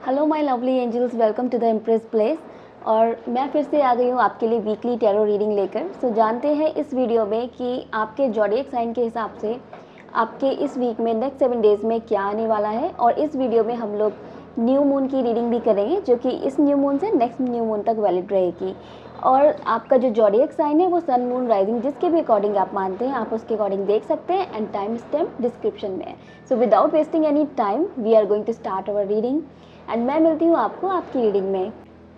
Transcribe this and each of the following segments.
Hello my lovely angels, welcome to the empress place. और मैं फिर से आ गई हूँ आपके लिए वीकली टैरो रीडिंग लेकर। सो जानते हैं इस वीडियो में कि आपके ज़ोडिएक साइन के हिसाब से आपके इस वीक में नेक्स्ट 7 डेज़ में क्या आने वाला है। और इस वीडियो में हम लोग न्यू मून की रीडिंग भी करेंगे, जो कि इस न्यू मून से नेक्स्ट न्यू मून तक वैलिड रहेगी। और आपका जो ज़ोडिएक साइन है वो सन मून राइजिंग जिसके भी अकॉर्डिंग आप मानते हैं, आप उसके अकॉर्डिंग देख सकते हैं। एंड टाइम स्टैम्प डिस्क्रिप्शन में है। So without wasting any time we are going to start our reading and मैं मिलती हूँ आपको आपकी रीडिंग में।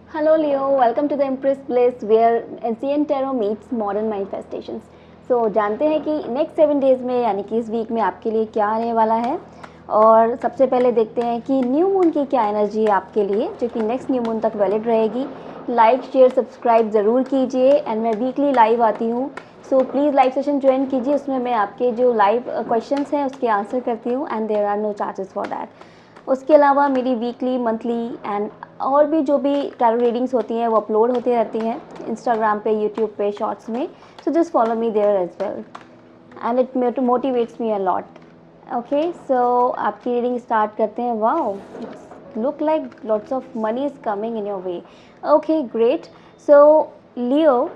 Hello Leo, welcome to the empress place where ancient tarot meets modern manifestations. So जानते हैं कि नेक्स्ट 7 डेज़ में यानी कि इस वीक में आपके लिए क्या आने वाला है। और सबसे पहले देखते हैं कि न्यू मून की क्या एनर्जी है आपके लिए, जो कि नेक्स्ट न्यू मून तक वैलिड रहेगी। लाइक शेयर सब्सक्राइब ज़रूर कीजिए। एंड मैं वीकली लाइव आती हूँ, so please live session join कीजिए। उसमें मैं आपके जो लाइव क्वेश्चंस हैं उसके आंसर करती हूँ and there are no charges for that. उसके अलावा मेरी वीकली मंथली एंड और भी जो भी टैरो रीडिंग्स होती हैं वो अपलोड होती रहती हैं इंस्टाग्राम पे, यूट्यूब पे, शॉर्ट्स में। So just follow me there as well and it motivates me a lot. Okay, so आपकी रीडिंग स्टार्ट करते हैं। Wow, it's look like lots of money is coming in your way. Okay great. So Leo,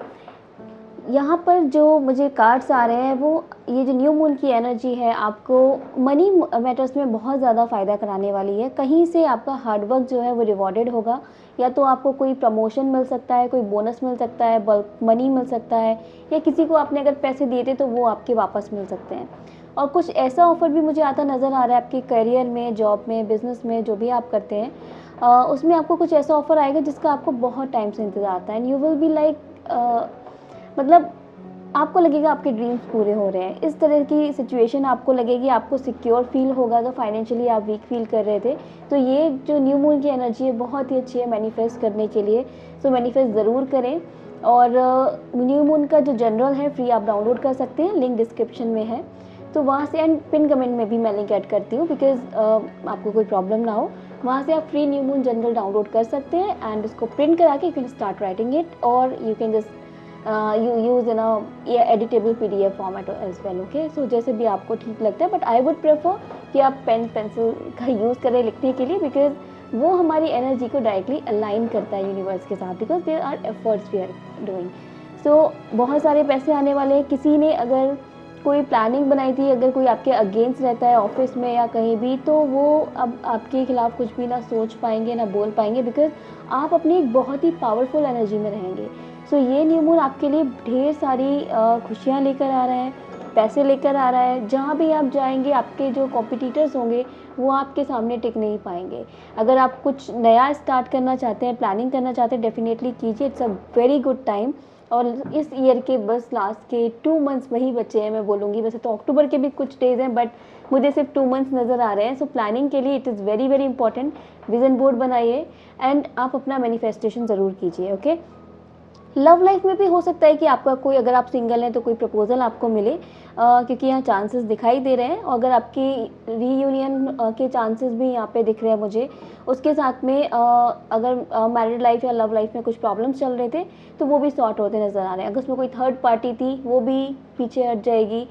यहाँ पर जो मुझे cards आ रहे हैं वो ये जो न्यू मून की एनर्जी है आपको मनी मैटर्स में बहुत ज़्यादा फ़ायदा कराने वाली है। कहीं से आपका हार्डवर्क जो है वो रिवॉर्डेड होगा, या तो आपको कोई प्रमोशन मिल सकता है, कोई बोनस मिल सकता है, बल्क मनी मिल सकता है, या किसी को आपने अगर पैसे दिए थे तो वो आपके वापस मिल सकते हैं। और कुछ ऐसा ऑफ़र भी मुझे आता नज़र आ रहा है आपके करियर में, जॉब में, बिज़नेस में, जो भी आप करते हैं उसमें आपको कुछ ऐसा ऑफ़र आएगा जिसका आपको बहुत टाइम से इंतज़ार था। And you will be like मतलब आपको लगेगा आपके ड्रीम्स पूरे हो रहे हैं। इस तरह की सिचुएशन आपको लगेगी, आपको सिक्योर फील होगा। अगर फाइनेंशियली आप वीक फील कर रहे थे तो ये जो न्यू मून की एनर्जी है बहुत ही अच्छी है मैनिफेस्ट करने के लिए। सो मैनिफेस्ट ज़रूर करें। और न्यू मून का जो जनरल है फ्री आप डाउनलोड कर सकते हैं, लिंक डिस्क्रिप्शन में है। तो वहाँ से एंड पिन कमेंट में भी मैं लिंक ऐड करती हूँ, बिकॉज आपको कोई प्रॉब्लम ना हो। वहाँ से आप free new moon journal download कर सकते हैं एंड उसको प्रिंट करा के you can start writing it, और you can just you use in a editable PDF format as well. Okay, so जैसे भी आपको ठीक लगता है, बट आई वुड प्रेफर कि आप पेन पेंसिल का यूज़ करें लिखने के लिए, बिकॉज वो हमारी एनर्जी को डायरेक्टली अलाइन करता है यूनिवर्स के साथ, because there are efforts we are doing. So बहुत सारे पैसे आने वाले हैं। किसी ने अगर कोई प्लानिंग बनाई थी, अगर कोई आपके अगेंस्ट रहता है ऑफिस में या कहीं भी, तो वो अब आपके खिलाफ कुछ भी ना सोच पाएंगे ना बोल पाएंगे, बिकॉज आप अपनी एक बहुत ही पावरफुल एनर्जी में रहेंगे। सो ये न्यू मून आपके लिए ढेर सारी खुशियाँ लेकर आ रहा है, पैसे लेकर आ रहा है। जहाँ भी आप जाएंगे आपके जो कॉम्पिटिटर्स होंगे वो आपके सामने टिक नहीं पाएंगे। अगर आप कुछ नया स्टार्ट करना चाहते हैं, प्लानिंग करना चाहते हैं, डेफिनेटली कीजिए। It's a very good time. और इस ईयर के बस लास्ट के 2 मंथ्स वही बचे हैं, मैं बोलूँगी। वैसे तो अक्टूबर के भी कुछ डेज हैं, बट मुझे सिर्फ 2 मंथ्स नज़र आ रहे हैं। सो प्लानिंग के लिए it is very very important. Vision board बनाइए एंड आप अपना मैनिफेस्टेशन ज़रूर कीजिए। ओके, लव लाइफ में भी हो सकता है कि आपका कोई, अगर आप सिंगल हैं तो कोई प्रपोजल आपको मिले, क्योंकि यहाँ चांसेस दिखाई दे रहे हैं। और अगर आपकी रीयूनियन के चांसेस भी यहाँ पे दिख रहे हैं मुझे। उसके साथ में अगर मैरिड लाइफ या लव लाइफ में कुछ प्रॉब्लम्स चल रहे थे तो वो भी सॉर्ट होते नज़र आ रहे हैं। अगर उसमें कोई थर्ड पार्टी थी वो भी पीछे हट जाएगी,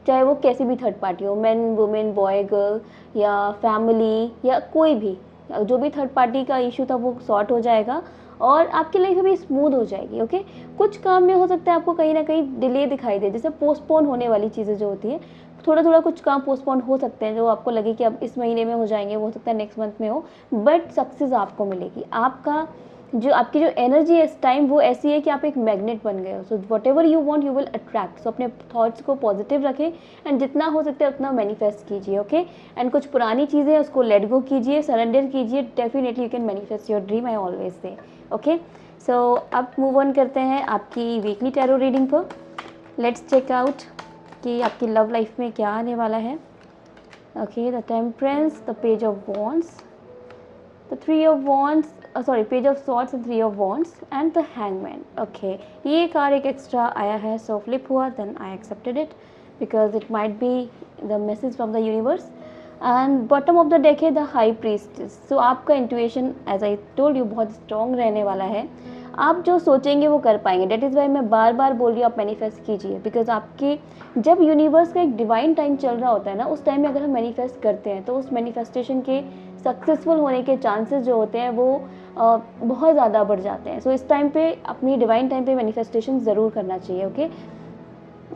चाहे वो कैसी भी थर्ड पार्टी हो, मैन वुमेन बॉय गर्ल या फैमिली या कोई भी, जो भी थर्ड पार्टी का इशू था वो सॉर्ट हो जाएगा और आपकी लाइफ भी स्मूथ हो जाएगी। ओके, कुछ काम में हो सकता है आपको कहीं ना कहीं डिले दिखाई दे, जैसे पोस्टपोन होने वाली चीज़ें जो होती है, थोड़ा थोड़ा कुछ काम पोस्टपोन हो सकते हैं जो आपको लगे कि अब इस महीने में हो जाएंगे, वो हो सकता है नेक्स्ट मंथ में हो, बट सक्सेस आपको मिलेगी। आपका जो आपकी जो एनर्जी है इस टाइम वो ऐसी है कि आप एक मैग्नेट बन गए हो। So whatever you want you will attract. So अपने थॉट्स को पॉजिटिव रखें एंड जितना हो सकता है उतना मैनिफेस्ट कीजिए। ओके, एंड कुछ पुरानी चीज़ें हैं उसको लेट गो कीजिए, सरेंडर कीजिए। Definitely you can manifest your dream, I always say. Okay, so अब मूव ऑन करते हैं आपकी वीकली टैरो रीडिंग पर। लेट्स चेक आउट कि आपकी लव लाइफ में क्या आने वाला है। Okay, the temperance, the page of wands, the three of wands, page of swords and three of wands and the hangman. Okay, ये कार्ड एक एक्स्ट्रा आया है, सो फ्लिप हुआ, then I accepted it because it might be the message from the universe. And bottom of the deck है the high priestess. So आपका intuition as I told you बहुत strong रहने वाला है। आप जो सोचेंगे वो कर पाएंगे। डेट इज़ वाई मैं बार बार बोल रही हूँ आप मैनिफेस्ट कीजिए, बिकॉज आपके जब यूनिवर्स का एक डिवाइन टाइम चल रहा होता है ना, उस टाइम में अगर हम मैनिफेस्ट करते हैं तो उस मैनिफेस्टेशन के सक्सेसफुल होने के चांसेस जो होते हैं वो बहुत ज़्यादा बढ़ जाते हैं। सो इस टाइम पे अपनी डिवाइन टाइम पे मैनिफेस्टेशन ज़रूर करना चाहिए। ओके,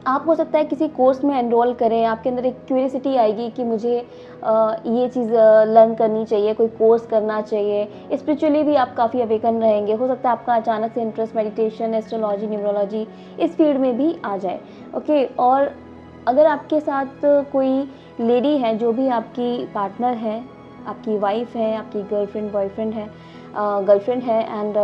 आप हो सकता है किसी कोर्स में एनरोल करें, आपके अंदर एक क्यूरियोसिटी आएगी कि मुझे ये चीज़ लर्न करनी चाहिए, कोई कोर्स करना चाहिए। स्पिरिचुअली भी आप काफ़ी अवेकन रहेंगे। हो सकता है आपका अचानक से इंटरेस्ट मेडिटेशन, एस्ट्रोलॉजी, न्यूमरोलॉजी इस फील्ड में भी आ जाए। ओके, और अगर आपके साथ कोई लेडी है जो भी आपकी पार्टनर है, आपकी वाइफ है, आपकी गर्लफ्रेंड बॉयफ्रेंड है, गर्लफ्रेंड है एंड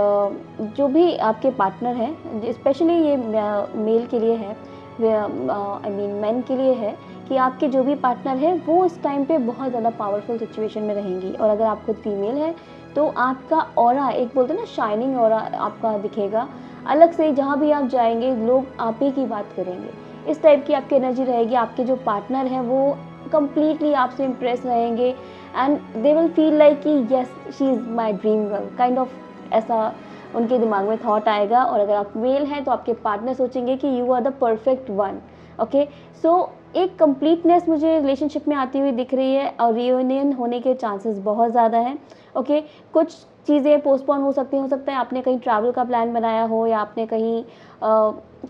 जो भी आपके पार्टनर हैं, स्पेशली ये मेल के लिए है, आई मीन मैन के लिए है कि आपके जो भी पार्टनर है वो इस टाइम पे बहुत ज़्यादा पावरफुल सिचुएशन में रहेंगी। और अगर आप खुद फीमेल है तो आपका ऑरा, एक बोलते हैं ना शाइनिंग ऑरा आपका दिखेगा अलग से। जहाँ भी आप जाएंगे लोग आप ही की बात करेंगे, इस टाइप की आपकी एनर्जी रहेगी। आपके जो पार्टनर हैं वो कम्प्लीटली आपसे इम्प्रेस रहेंगे and they will feel like कि yes she is my dream girl, kind of ऐसा उनके दिमाग में थॉट आएगा। और अगर आप मेल हैं तो आपके पार्टनर सोचेंगे कि you are the perfect one. Okay, so एक कंप्लीटनेस मुझे रिलेशनशिप में आती हुई दिख रही है और रियूनियन होने के चांसेस बहुत ज़्यादा हैं। ओके, कुछ चीज़ें पोस्टपोन हो सकती हैं। हो सकता है आपने कहीं ट्रैवल का प्लान बनाया हो या आपने कहीं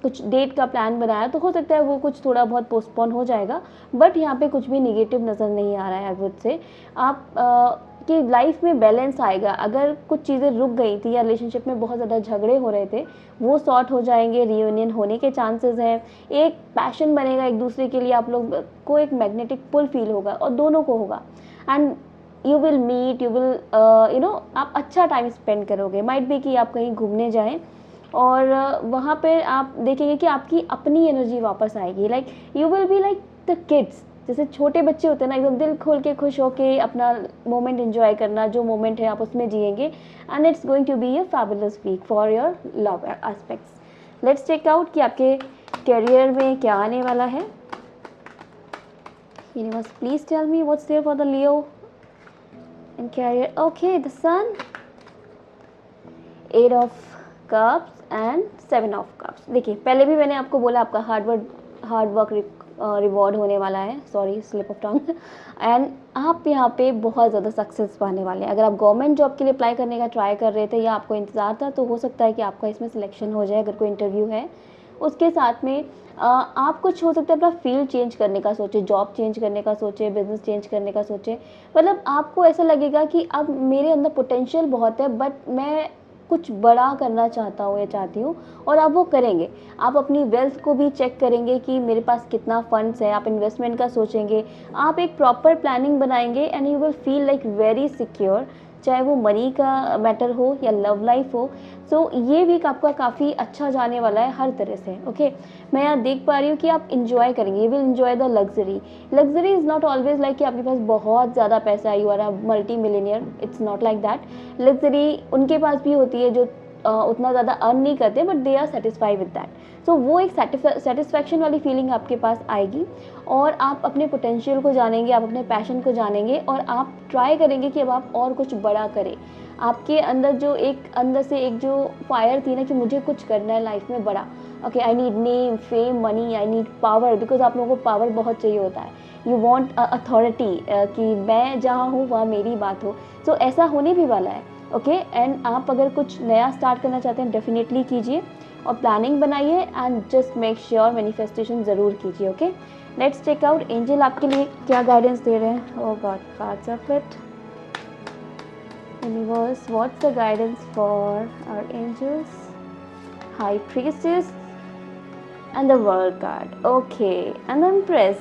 कुछ डेट का प्लान बनाया, तो हो सकता है वो कुछ थोड़ा बहुत पोस्टपोन हो जाएगा। बट यहाँ पे कुछ भी निगेटिव नज़र नहीं आ रहा है। आई वुड से आप कि लाइफ में बैलेंस आएगा। अगर कुछ चीज़ें रुक गई थी या रिलेशनशिप में बहुत ज़्यादा झगड़े हो रहे थे, वो सॉर्ट हो जाएंगे, रियूनियन होने के चांसेस हैं। एक पैशन बनेगा एक दूसरे के लिए, आप लोग को एक मैग्नेटिक पुल फील होगा और दोनों को होगा and you will meet, you will आप अच्छा टाइम स्पेंड करोगे। माइट बी कि आप कहीं घूमने जाएं और वहाँ पे आप देखेंगे कि आपकी अपनी एनर्जी वापस आएगी। Like you will be like the kids, जैसे छोटे बच्चे होते हैं ना, एकदम दिल खोल के खुश होके अपना मोमेंट एंजॉय करना, जो मोमेंट है आप उसमें जिएंगे and it's going to be a fabulous week for your love aspects. Let's check out कि आपके करियर में क्या आने वाला है। Universe please tell me what's there for the Leo in career. Okay, the sun, 8 of cups and 7 of cups. देखिए पहले भी मैंने आपको बोला आपका हार्ड वर्क रिवॉर्ड होने वाला है, sorry slip of tongue, and आप यहाँ पे बहुत ज़्यादा सक्सेस पाने वाले हैं। अगर आप गवर्नमेंट जॉब के लिए अप्लाई करने का ट्राई कर रहे थे या आपको इंतज़ार था, तो हो सकता है कि आपका इसमें सिलेक्शन हो जाए अगर कोई इंटरव्यू है। उसके साथ में आप कुछ हो सकता है अपना फील्ड चेंज करने का सोचे, जॉब चेंज करने का सोचे, बिजनेस चेंज करने का सोचे। मतलब आपको ऐसा लगेगा कि अब मेरे अंदर पोटेंशियल बहुत है बट मैं कुछ बड़ा करना चाहता हूँ या चाहती हूँ, और आप वो करेंगे। आप अपनी वेल्थ को भी चेक करेंगे कि मेरे पास कितना फंड्स है, आप इन्वेस्टमेंट का सोचेंगे, आप एक प्रॉपर प्लानिंग बनाएंगे and you will feel like very secure, चाहे वो मनी का मैटर हो या लव लाइफ हो। सो ये वीक आपका काफ़ी अच्छा जाने वाला है हर तरह से। ओके, मैं यहाँ देख पा रही हूँ कि आप इंजॉय करेंगे, you will enjoy the luxury. Luxury is not always like कि आपके पास बहुत ज़्यादा पैसा है, you are a multi millionaire, it's not like that. Luxury उनके पास भी होती है जो उतना ज़्यादा अर्न नहीं करते but they are satisfied with that. So वो एक सेटिस्फैक्शन वाली फीलिंग आपके पास आएगी और आप अपने पोटेंशियल को जानेंगे, आप अपने पैशन को जानेंगे और आप ट्राई करेंगे कि अब आप और कुछ बड़ा करें। आपके अंदर जो एक अंदर से एक जो फायर थी ना कि मुझे कुछ करना है लाइफ में बड़ा, okay, I need name, fame, money, I need power, because आप लोगों को पावर बहुत चाहिए होता है। यू वॉन्ट अथॉरिटी कि मैं जहाँ हूँ वहाँ मेरी बात हो। सो ऐसा होने भी वाला है। ओके, एंड आप अगर कुछ नया स्टार्ट करना चाहते हैं डेफिनेटली कीजिए और प्लानिंग बनाइए and just make sure manifestation ज़रूर कीजिए। Okay, let's check out angel आपके लिए क्या गाइडेंस दे रहे हैं। Oh god, cards of it, universe what's the guidance for our angels, high priestess and the world card. Okay, and the empress.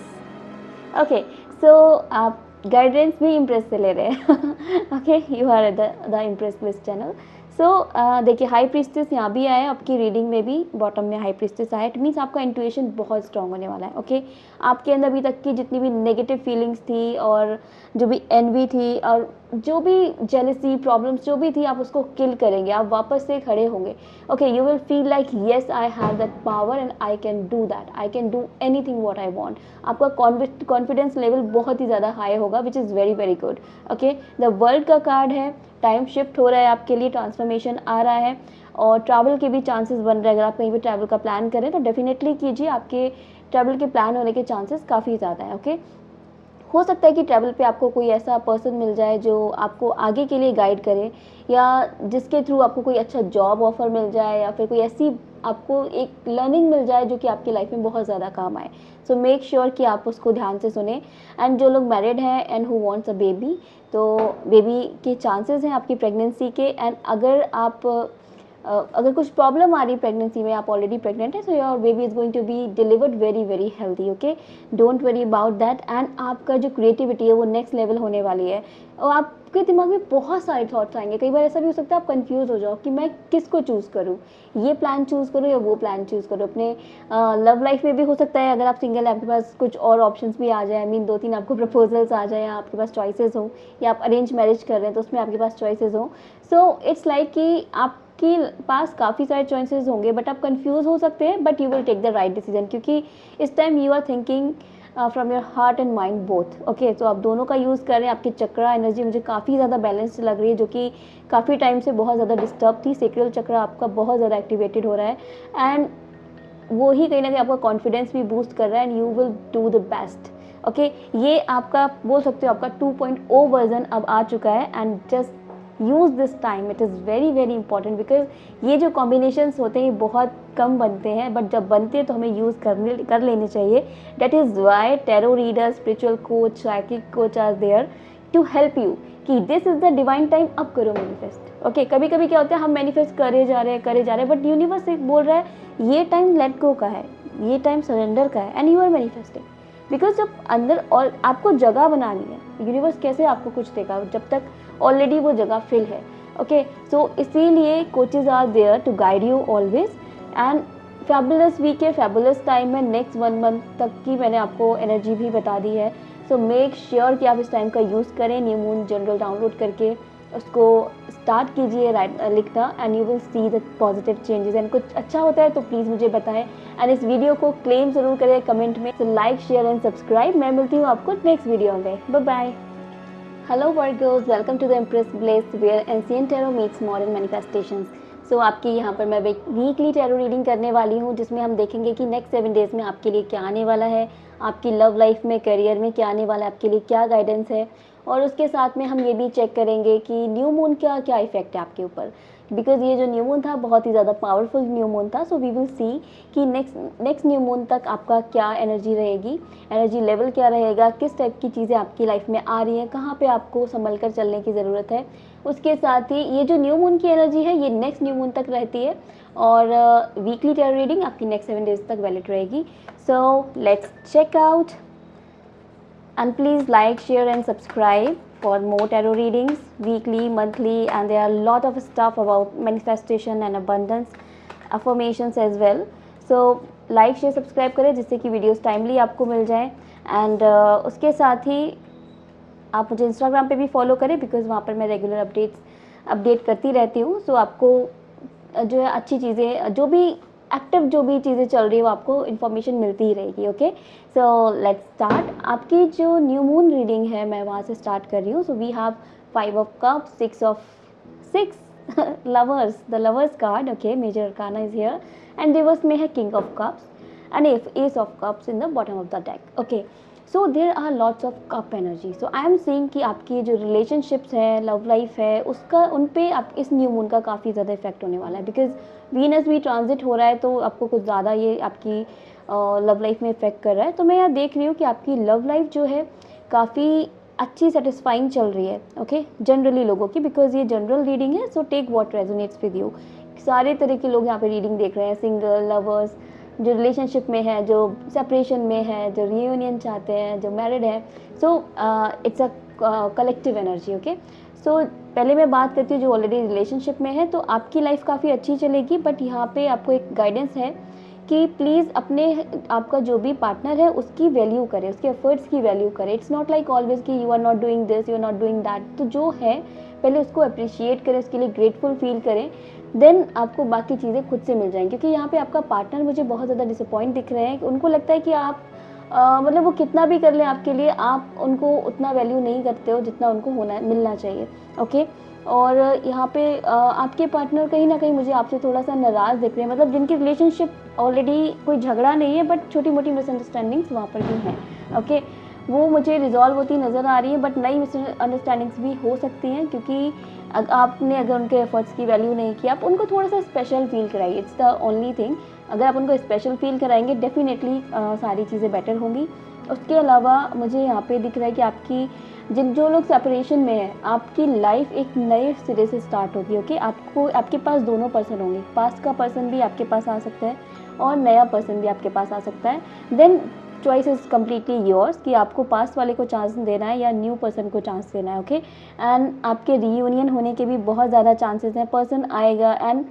Okay, so आप guidance भी empress से ले रहे हैं। Okay, you are the empress place channel. So देखिए high priestess यहाँ भी आया, आपकी रीडिंग में भी बॉटम में हाई प्रीस्टेस आया। इट मीन्स आपका इंट्यूशन बहुत स्ट्रांग होने वाला है। ओके, आपके अंदर अभी तक की जितनी भी नेगेटिव फीलिंग्स थी और जो भी एनवी थी और जो भी जेलसी प्रॉब्लम्स जो भी थी, आप उसको किल करेंगे, आप वापस से खड़े होंगे। Okay, you will feel like yes I have that power and I can do that, I can do anything what I want. आपका कॉन्फिडेंस लेवल बहुत ही ज़्यादा हाई होगा which is very very good. Okay, the world का card है, time shift हो रहा है आपके लिए, ट्रांसफॉर्मेशन आ रहा है और ट्रैवल के भी चांसेस बन रहे हैं। अगर आप कहीं भी ट्रैवल का प्लान करें तो डेफिनेटली कीजिए, आपके ट्रैवल के प्लान होने के चांसेस काफ़ी ज़्यादा है। ओके, हो सकता है कि ट्रैवल पे आपको कोई ऐसा पर्सन मिल जाए जो आपको आगे के लिए गाइड करे, या जिसके थ्रू आपको कोई अच्छा जॉब ऑफर मिल जाए, या फिर कोई ऐसी आपको एक लर्निंग मिल जाए जो कि आपकी लाइफ में बहुत ज़्यादा काम आए। सो मेक श्योर कि आप उसको ध्यान से सुने। एंड जो लोग मैरिड हैं and who wants a baby, तो बेबी के चांसेस हैं आपकी प्रेगनेंसी के। एंड अगर कुछ प्रॉब्लम आ रही है प्रेगनेंसी में, आप ऑलरेडी प्रेग्नेंट है, so your baby is going to be delivered very very healthy, okay, don't worry about that. And आपका जो क्रिएटिविटी है वो नेक्स्ट लेवल होने वाली है, और आपके दिमाग में बहुत सारे थॉट्स आएंगे। कई बार ऐसा भी हो सकता है आप कंफ्यूज हो जाओ कि मैं किसको चूज़ करूँ, ये प्लान चूज़ करूँ या वो प्लान चूज़ करूँ। अपने लव लाइफ में भी हो सकता है, अगर आप सिंगल है आपके पास कुछ और ऑप्शंस भी आ जाए, आई मीन 2-3 आपको प्रपोजल्स आ जाए, या आपके पास चॉइसेस हो, या आप अरेंज मैरिज कर रहे हैं तो उसमें आपके पास चॉइसेस हो। सो इट्स लाइक कि आपके पास काफ़ी सारे चॉइसेस होंगे, बट आप कंफ्यूज हो सकते हैं, but you will take the right decision, क्योंकि इस time you are thinking from your heart and mind both, okay. तो आप दोनों का यूज़ करें। आपकी चक्रा एनर्जी मुझे काफ़ी ज़्यादा बैलेंस्ड लग रही है, जो कि काफ़ी टाइम से बहुत ज़्यादा डिस्टर्ब थी। सेक्रल चक्रा आपका बहुत ज़्यादा एक्टिवेटेड हो रहा है, एंड वो ही कहीं ना कहीं आपका कॉन्फिडेंस भी बूस्ट कर रहा है, and you will do the best, okay. ये आपका बोल सकते हो आपका 2.0 वर्जन अब आ चुका है, and just use this time, it is very very important, because ये जो कॉम्बिनेशंस होते हैं ये बहुत कम बनते हैं, बट जब बनते हैं तो हमें यूज़ कर लेने चाहिए। That is why tarot reader, spiritual coach, psychic coach are there to help you कि this is the divine time, अब करो मैनिफेस्ट, ओके। कभी कभी क्या होता है, हम मैनिफेस्ट करे जा रहे हैं, बट यूनिवर्स बोल रहा है ये टाइम लेट गो का है, ये टाइम सरेंडर का है, and you are manifesting. Because जब अंदर और आपको जगह बनानी है, यूनिवर्स कैसे आपको कुछ देगा जब तक ऑलरेडी वो जगह फिल है, ओके। सो इसीलिए coaches are there to guide you always. And fabulous week है, फैबुलस टाइम है, नेक्स्ट 1 मंथ तक की मैंने आपको एनर्जी भी बता दी है। सो मेक श्योर कि आप इस टाइम का यूज़ करें। न्यू मून जनरल डाउनलोड करके उसको स्टार्ट कीजिए लिखना, and you will see the positive changes. And कुछ अच्छा होता है तो प्लीज़ मुझे बताएं, एंड इस वीडियो को क्लेम ज़रूर करें कमेंट में। So like, share and subscribe. मैं मिलती हूँ आपको नेक्स्ट वीडियो में। Bye bye. Hello Virgos, welcome to the empress place where ancient tarot meets modern manifestations. So आपकी यहाँ पर मैं वीकली टैरो रीडिंग करने वाली हूँ, जिसमें हम देखेंगे कि नेक्स्ट 7 डेज़ में आपके लिए क्या आने वाला है, आपकी लव लाइफ में, करियर में क्या आने वाला है, आपके लिए क्या गाइडेंस है। और उसके साथ में हम ये भी चेक करेंगे कि न्यू मून का क्या इफेक्ट है आपके ऊपर, बिकॉज ये जो न्यू मून था बहुत ही ज़्यादा पावरफुल न्यू मून था। सो वी विल सी कि नेक्स्ट न्यू मून तक आपका क्या एनर्जी रहेगी, एनर्जी लेवल क्या रहेगा, किस टाइप की चीज़ें आपकी लाइफ में आ रही हैं, कहाँ पे आपको संभल कर चलने की ज़रूरत है। उसके साथ ही ये जो न्यू मून की एनर्जी है ये नेक्स्ट न्यू मून तक रहती है, और वीकली टैरो रीडिंग आपकी नेक्स्ट 7 डेज तक वैलिड रहेगी। So let's check out, and please like, share and subscribe for more tarot readings weekly, monthly, and there are a lot of stuff about manifestation and abundance affirmations as well. So like, share, subscribe करें जिससे कि videos timely आपको मिल जाएं। And उसके साथ ही आप मुझे Instagram पे भी फॉलो करें, बिकॉज वहाँ पर मैं रेगुलर अपडेट करती रहती हूँ। सो आपको जो है अच्छी चीज़ें, जो भी एक्टिव जो भी चीज़ें चल रही है वो आपको इन्फॉर्मेशन मिलती ही रहेगी, ओके। So let's start. आपकी जो न्यू मून रीडिंग है मैं वहाँ से स्टार्ट कर रही हूँ। So we have 5 of cups, 6 lovers, the lovers card, okay. Major arcana is here, and reverse में है king of cups and ace of cups in the bottom of the deck, okay. So there are lots of cup energy. So I am seeing कि आपकी जो relationships है, love life है, उसका उन पे आप इस न्यू मून का काफ़ी ज़्यादा इफेक्ट होने वाला है, बिकॉज वीनस भी ट्रांजिट हो रहा है, तो आपको कुछ ज़्यादा ये आपकी लव लाइफ में इफेक्ट कर रहा है। तो मैं यहाँ देख रही हूँ कि आपकी लव लाइफ जो है काफ़ी अच्छी, सेटिस्फाइंग चल रही है, ओके, जनरली लोगों की, बिकॉज ये जनरल रीडिंग है। So take what resonates with you. सारे तरह के लोग यहाँ पे रीडिंग देख रहे हैं, सिंगल, लवर्स, जो रिलेशनशिप में है, जो सेपरेशन में है, जो रियूनियन चाहते हैं, जो मैरिड है। So it's a collective energy, okay. So पहले मैं बात करती हूँ जो ऑलरेडी रिलेशनशिप में है, तो आपकी लाइफ काफ़ी अच्छी चलेगी, बट यहाँ पे आपको एक गाइडेंस है कि प्लीज़ आपका जो भी पार्टनर है उसकी वैल्यू करें, उसके एफर्ट्स की वैल्यू करें। इट्स नॉट लाइक ऑलवेज कि you are not doing this, you are not doing that. तो जो है पहले उसको अप्रिशिएट करें, उसके लिए ग्रेटफुल फील करें, देन आपको बाकी चीज़ें खुद से मिल जाएंगी। क्योंकि यहाँ पे आपका पार्टनर मुझे बहुत ज़्यादा डिसअपॉइंट दिख रहे हैं। उनको लगता है कि आप मतलब वो कितना भी कर लें आपके लिए, आप उनको उतना वैल्यू नहीं करते हो जितना उनको मिलना चाहिए, ओके। और यहाँ पे आपके पार्टनर कहीं ना कहीं मुझे आपसे थोड़ा सा नाराज़ दिख रहे हैं, मतलब जिनकी रिलेशनशिप ऑलरेडी कोई झगड़ा नहीं है, बट छोटी मोटी मिसअंडरस्टैंडिंग्स वहाँ पर भी हैं, ओके। वो मुझे रिजॉल्व होती नज़र आ रही है, बट नई मिसअंडरस्टैंडिंग्स भी हो सकती हैं, क्योंकि आपने अगर उनके एफर्ट्स की वैल्यू नहीं की, आप उनको थोड़ा सा स्पेशल फील कराइए, इट्स द ओनली थिंग। अगर आप उनको स्पेशल फील कराएंगे डेफिनेटली सारी चीज़ें बेटर होंगी। उसके अलावा मुझे यहाँ पे दिख रहा है कि आपकी जो लोग सेपरेशन में हैं, आपकी लाइफ एक नए सिरे से स्टार्ट होगी। ओके, आपके पास दोनों पर्सन होंगे, पास्ट का पर्सन भी आपके पास आ सकता है और नया पर्सन भी आपके पास आ सकता है। Then choice is completely yours कि आपको पास्ट वाले को चांस देना है या न्यू पर्सन को चांस देना है। ओके, एंड आपके रीयूनियन होने के भी बहुत ज़्यादा चांसेस हैं। पर्सन आएगा एंड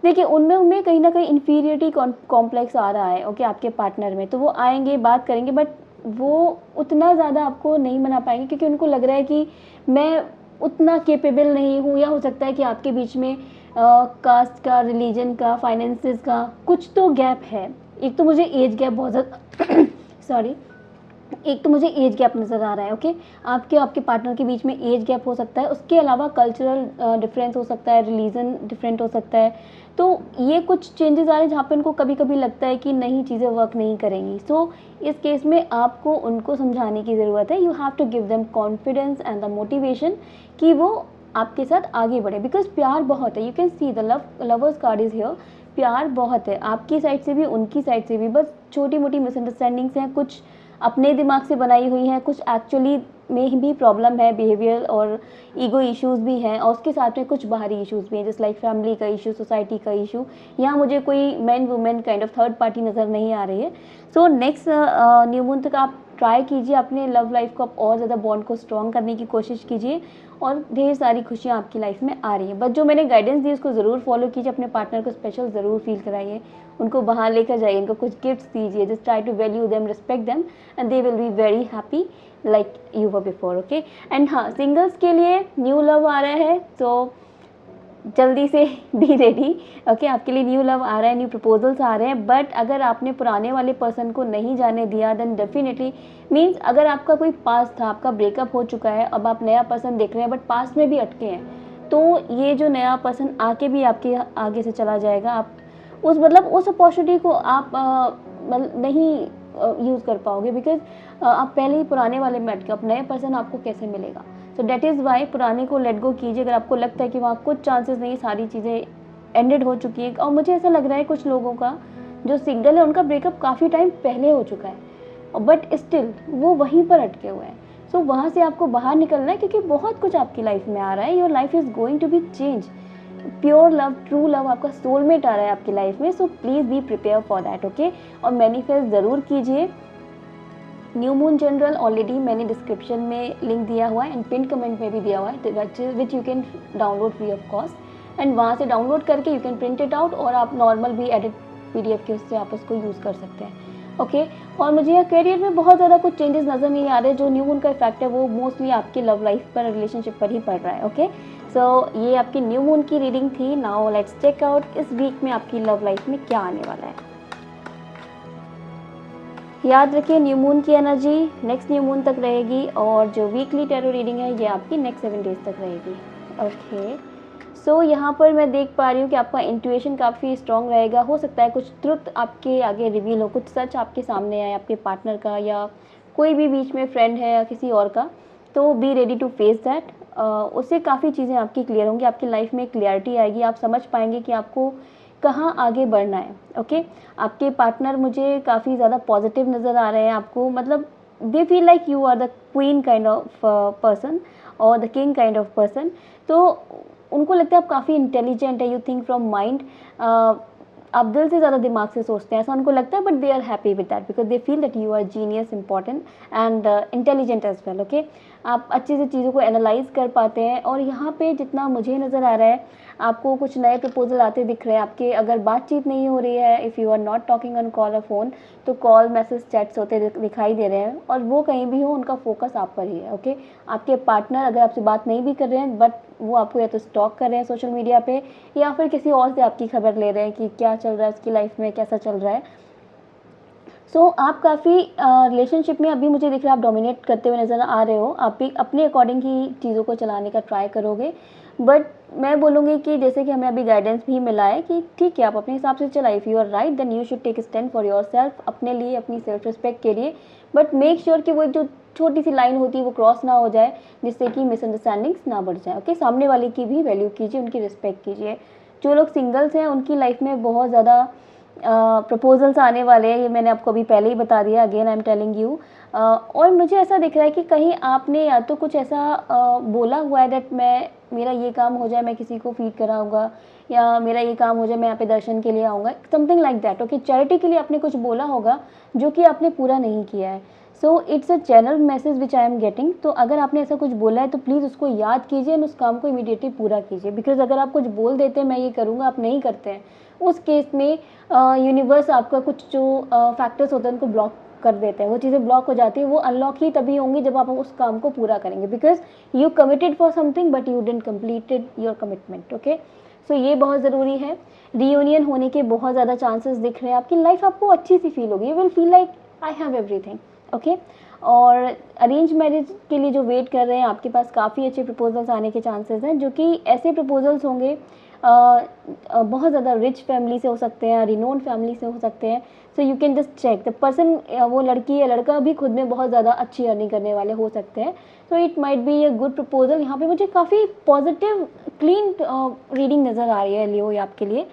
देखिए उनमें कहीं ना कहीं इन्फीरियरिटी कॉम्प्लेक्स आ रहा है। ओके, आपके पार्टनर में, तो वो आएंगे, बात करेंगे, बट वो उतना ज़्यादा आपको नहीं मना पाएंगे, क्योंकि उनको लग रहा है कि मैं उतना केपेबल नहीं हूँ, या हो सकता है कि आपके बीच में कास्ट का, रिलीजन का, फाइनेंसेस का कुछ तो गैप है। एक तो मुझे एज गैप बहुत ज़्यादा सॉरी, एक तो मुझे एज गैप नज़र आ रहा है। ओके, आपके पार्टनर के बीच में एज गैप हो सकता है, उसके अलावा कल्चरल डिफरेंस हो सकता है, रिलीजन डिफरेंट हो सकता है। तो ये कुछ चेंजेस आ रहे हैं जहाँ पे उनको कभी कभी लगता है कि नहीं, चीज़ें वर्क नहीं करेंगी। सो इस केस में आपको उनको समझाने की ज़रूरत है। You have to give them confidence and the motivation कि वो आपके साथ आगे बढ़े, बिकॉज प्यार बहुत है। You can see the lovers card is here. प्यार बहुत है आपकी साइड से भी, उनकी साइड से भी, बस छोटी मोटी मिसअंडरस्टैंडिंग्स हैं, कुछ अपने दिमाग से बनाई हुई हैं, कुछ एक्चुअली में भी प्रॉब्लम है, बिहेवियर और ईगो इश्यूज भी हैं, और उसके साथ में कुछ बाहरी इश्यूज भी हैं, जैसे लाइक फैमिली का इशू, सोसाइटी का इशू। यहाँ मुझे कोई man women kind of third party नज़र नहीं आ रही है। सो नेक्स्ट न्यू मून तक आप ट्राई कीजिए, अपने लव लाइफ को आप और ज़्यादा बॉन्ड को स्ट्रॉन्ग करने की कोशिश कीजिए, और ढेर सारी खुशियाँ आपकी लाइफ में आ रही हैं। बट जो मैंने गाइडेंस दी उसको ज़रूर फॉलो कीजिए, अपने पार्टनर को स्पेशल ज़रूर फील कराइए, उनको बाहर लेकर जाइए, उनको कुछ गिफ्ट्स दीजिए, just try to value them, respect them, and they will be very happy like you were before. Okay, and हाँ, सिंगल्स के लिए न्यू लव आ रहा है, तो जल्दी से बी रेडी। ओके, आपके लिए न्यू लव आ रहा है, न्यू प्रपोजल्स आ रहे हैं। बट अगर आपने पुराने वाले पर्सन को नहीं जाने दिया, देन डेफिनेटली मीन्स अगर आपका कोई पास था, आपका ब्रेकअप हो चुका है, अब आप नया पर्सन देख रहे हैं, बट पास में भी अटके हैं, तो ये जो नया पर्सन आके भी आपके आगे से चला जाएगा। आप उस अपॉर्चुनिटी को आप नहीं यूज़ कर पाओगे, बिकॉज आप पहले ही पुराने वाले में अटके, अब नए पर्सन आपको कैसे मिलेगा। सो डेट इज़ वाई पुराने को लेट गो कीजिए। अगर आपको लगता है कि वहाँ कुछ चांसेस नहीं, सारी चीज़ें एंडेड हो चुकी है, और मुझे ऐसा लग रहा है कुछ लोगों का जो सिंगल है उनका ब्रेकअप काफ़ी टाइम पहले हो चुका है, बट स्टिल वो वहीं पर अटके हुए हैं। सो वहाँ से आपको बाहर निकलना है, क्योंकि बहुत कुछ आपकी लाइफ में आ रहा है। Your life is going to be change. Pure love, true love, आपका सोलमेट आ रहा है आपकी लाइफ में। So please be prepare for that. Okay, और मैनिफेस्ट ज़रूर कीजिए। न्यू मून जनरल ऑलरेडी मैंने डिस्क्रिप्शन में लिंक दिया हुआ है, एंड पिन कमेंट में भी दिया हुआ है, which you can download free of cost, and वहाँ से डाउनलोड करके you can print it out, और आप नॉर्मल भी एडिट PDF के उससे आप उसको यूज़ कर सकते हैं। ओके, और मुझे यह करियर में बहुत ज़्यादा कुछ चेंजेस नज़र नहीं आ रहे। जो न्यू मून का इफेक्ट है वो मोस्टली आपके लव लाइफ पर, रिलेशनशिप पर ही पड़ रहा है। ओके, सो ये आपकी न्यू मून की रीडिंग थी। नाउ लेट्स चेक आउट इस वीक में आपकी लव लाइफ में क्या आने वाला है। याद रखिए, न्यू मून की एनर्जी नेक्स्ट न्यू मून तक रहेगी, और जो वीकली टैरो रीडिंग है ये आपकी नेक्स्ट 7 डेज तक रहेगी। ओके, सो यहाँ पर मैं देख पा रही हूँ कि आपका इंट्यूशन काफ़ी स्ट्रॉन्ग रहेगा। हो सकता है कुछ ट्रुथ आपके आगे रिवील हो, कुछ सच आपके सामने आए, आपके पार्टनर का या कोई भी बीच में फ्रेंड है या किसी और का, तो be ready to face that. उससे काफ़ी चीज़ें आपकी क्लियर होंगी, आपकी लाइफ में क्लियरिटी आएगी, आप समझ पाएंगे कि आपको कहाँ आगे बढ़ना है। ओके, आपके पार्टनर मुझे काफ़ी ज़्यादा पॉजिटिव नज़र आ रहे हैं आपको, मतलब they feel like you are the queen kind of person और the king kind of person. तो उनको लगता है आप काफ़ी इंटेलिजेंट है, यू थिंक फ्रॉम माइंड, आप दिल से ज़्यादा दिमाग से सोचते हैं, ऐसा उनको लगता है, but they are happy with that because they feel that you are genius, important and intelligent as well. Okay, आप अच्छे से चीज़ों को एनालाइज कर पाते हैं, और यहाँ पे जितना मुझे नज़र आ रहा है आपको कुछ नए प्रपोजल आते दिख रहे हैं आपके। अगर बातचीत नहीं हो रही है, if you are not talking on call और फोन, तो कॉल, मैसेज, चैट्स होते दिखाई दे रहे हैं, और वो कहीं भी हो उनका फोकस आप पर ही है। ओके, आपके पार्टनर अगर आपसे बात नहीं भी कर रहे हैं, बट वो आपको या तो स्टॉक कर रहे हैं सोशल मीडिया पे, या फिर किसी और से आपकी खबर ले रहे हैं कि क्या चल रहा है उसकी लाइफ में, कैसा चल रहा है। सो आप काफ़ी रिलेशनशिप में अभी मुझे दिख रहा है आप डोमिनेट करते हुए नज़र आ रहे हो। आप भी अपने अकॉर्डिंग ही चीज़ों को चलाने का ट्राई करोगे, बट मैं बोलूँगी कि जैसे कि हमें अभी गाइडेंस भी मिला है कि ठीक है, आप अपने हिसाब से चलाइए। If you are right then you should take stand for your self, अपने लिए, अपनी सेल्फ रिस्पेक्ट के लिए, बट मेक श्योर कि वो जो छोटी सी लाइन होती है वो क्रॉस ना हो जाए, जिससे कि मिसअंडरस्टैंडिंग्स ना बढ़ जाए। ओके, सामने वाले की भी वैल्यू कीजिए, उनकी रिस्पेक्ट कीजिए। जो लोग सिंगल्स हैं उनकी लाइफ में बहुत ज़्यादा प्रपोजल्स आने वाले हैं, ये मैंने आपको अभी पहले ही बता दिया, again I am telling you. और मुझे ऐसा दिख रहा है कि कहीं आपने या तो कुछ ऐसा बोला हुआ है दैट मेरा ये काम हो जाए, मैं किसी को फीड कराऊंगा, या मेरा ये काम हो जाए, मैं यहाँ पे दर्शन के लिए आऊँगा, something like that. Okay, charity के लिए आपने कुछ बोला होगा जो कि आपने पूरा नहीं किया है। So it's a general message which I am getting. तो अगर आपने ऐसा कुछ बोला है तो प्लीज़ उसको याद कीजिए एंड उस काम को इमीडिएटली पूरा कीजिए। बिकॉज अगर आप कुछ बोल देते हैं मैं ये करूँगा, आप नहीं करते हैं, उस केस में यूनिवर्स आपका कुछ जो फैक्टर्स होते हैं उनको ब्लॉक कर देते हैं। वो चीज़ें ब्लॉक हो जाती है, वो अनलॉक ही तभी होंगी जब आप उस काम को पूरा करेंगे। Because you committed for something but you didn't completed your commitment. Okay, so ये बहुत ज़रूरी है। रियूनियन होने के बहुत ज़्यादा चांसेस दिख रहे हैं। आपकी लाइफ आपको अच्छी सी फील होगी, you will feel like I have everything. Okay, और अरेंज मैरिज के लिए जो वेट कर रहे हैं आपके पास काफ़ी अच्छे प्रपोजल्स आने के चांसेस हैं, जो कि ऐसे प्रपोजल्स होंगे बहुत ज़्यादा रिच फैमिली से हो सकते हैं, रिनोन फैमिली से हो सकते हैं। So you can just check the person, वो लड़की या लड़का भी खुद में बहुत ज़्यादा अच्छी अर्निंग करने वाले हो सकते हैं। So it might be a good proposal. यहाँ पे मुझे काफ़ी पॉजिटिव क्लीन रीडिंग नज़र आ रही है लियो, ये आपके लिए,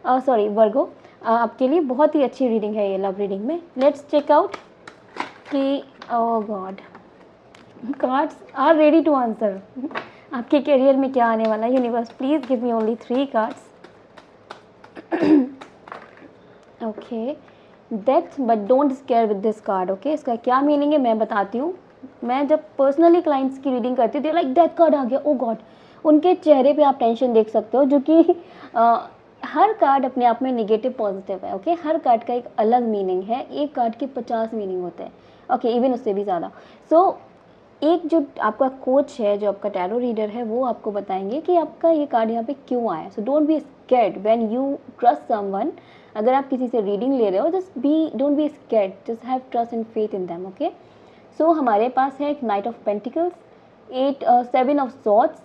सॉरी वर्गो, आपके लिए बहुत ही अच्छी रीडिंग है ये लव रीडिंग में। लेट्स चेक आउट कि oh god, cards are ready to answer. आपके करियर में क्या आने वाला है? Universe please give me only 3 cards. Okay, death but don't scare with this card. Okay, इसका क्या मीनिंग है मैं बताती हूँ। मैं जब पर्सनली क्लाइंट्स की रीडिंग करती हूँ, लाइक डेथ कार्ड आ गया, ओ गॉड, उनके चेहरे पे आप टेंशन देख सकते हो, जो कि हर कार्ड अपने आप में नेगेटिव पॉजिटिव है। ओके, हर कार्ड का एक अलग मीनिंग है, एक कार्ड के 50 मीनिंग होते हैं। ओके, इवन उससे भी ज़्यादा। सो एक जो आपका कोच है, जो आपका टैरो रीडर है, वो आपको बताएंगे कि आपका ये कार्ड यहाँ पे क्यों आया। So don't be scared when you trust someone. अगर आप किसी से रीडिंग ले रहे हो, just be don't be scared, just have trust and faith in them. Okay, so हमारे पास है एक knight of pentacles, 7 of swords,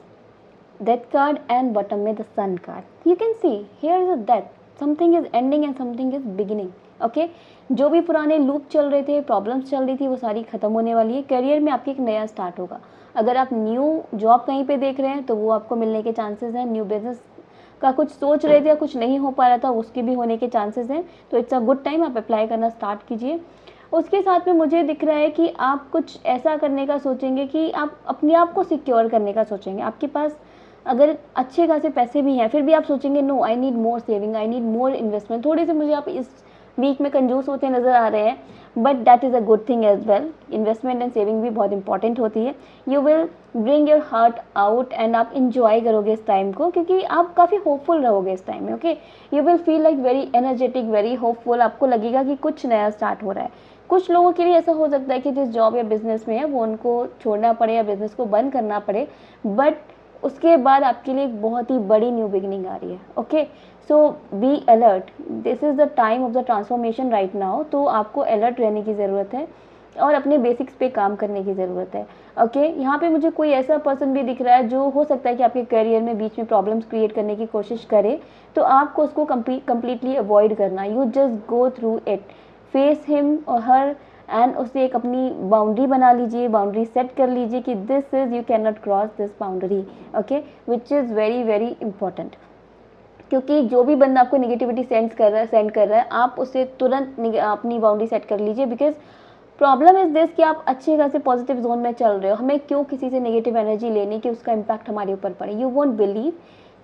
death card and bottom में the sun card. You can see here is a death, something is ending and something is beginning. Okay, जो भी पुराने loop चल रहे थे, प्रॉब्लम्स चल रही थी, वो सारी खत्म होने वाली है। करियर में आपकी एक नया स्टार्ट होगा। अगर आप न्यू जॉब कहीं पे देख रहे हैं तो वो आपको मिलने के चांसेस हैं। न्यू बिजनेस का कुछ सोच रहे थे या कुछ नहीं हो पा रहा था, उसके भी होने के चांसेस हैं। तो इट्स अ गुड टाइम, आप अप्लाई करना स्टार्ट कीजिए। उसके साथ में मुझे दिख रहा है कि आप कुछ ऐसा करने का सोचेंगे कि आप अपने आप को सिक्योर करने का सोचेंगे। आपके पास अगर अच्छे खासे पैसे भी हैं, फिर भी आप सोचेंगे no, I need more saving, I need more investment. थोड़े से मुझे आप इस वीक में कंजूस होते नज़र आ रहे हैं, but that is a good thing as well. Investment and saving भी बहुत इंपॉर्टेंट होती है। You will bring your heart out and आप इंजॉय करोगे इस टाइम को, क्योंकि आप काफ़ी होपफुल रहोगे इस टाइम में। Okay, you will feel like very energetic, very hopeful. आपको लगेगा कि कुछ नया स्टार्ट हो रहा है। कुछ लोगों के लिए ऐसा हो सकता है कि जिस जॉब या बिजनेस में है वो उनको छोड़ना पड़े या बिजनेस को बंद करना पड़े, बट उसके बाद आपके लिए एक बहुत ही बड़ी न्यू बिगिनिंग आ रही है। Okay, so be alert, this is the time of the transformation right now. तो आपको अलर्ट रहने की ज़रूरत है और अपने बेसिक्स पे काम करने की ज़रूरत है। ओके, यहाँ पे मुझे कोई ऐसा पर्सन भी दिख रहा है जो हो सकता है कि आपके करियर में बीच में प्रॉब्लम्स क्रिएट करने की कोशिश करे, तो आपको उसको कम्प्लीटली अवॉइड करना। You just go through it, face him और हर, एंड उससे एक अपनी बाउंड्री बना लीजिए, बाउंड्री सेट कर लीजिए कि this is, you can not cross this boundary. Okay, which is very very important. क्योंकि जो भी बंदा आपको नेगेटिविटी सेंड कर रहा है, आप उससे तुरंत अपनी बाउंड्री सेट कर लीजिए। बिकॉज प्रॉब्लम इज दिस कि आप अच्छे खासे पॉजिटिव जोन में चल रहे हो, हमें क्यों किसी से नेगेटिव एनर्जी लेनी कि उसका इम्पैक्ट हमारे ऊपर पड़े। यू वोंट बिलीव,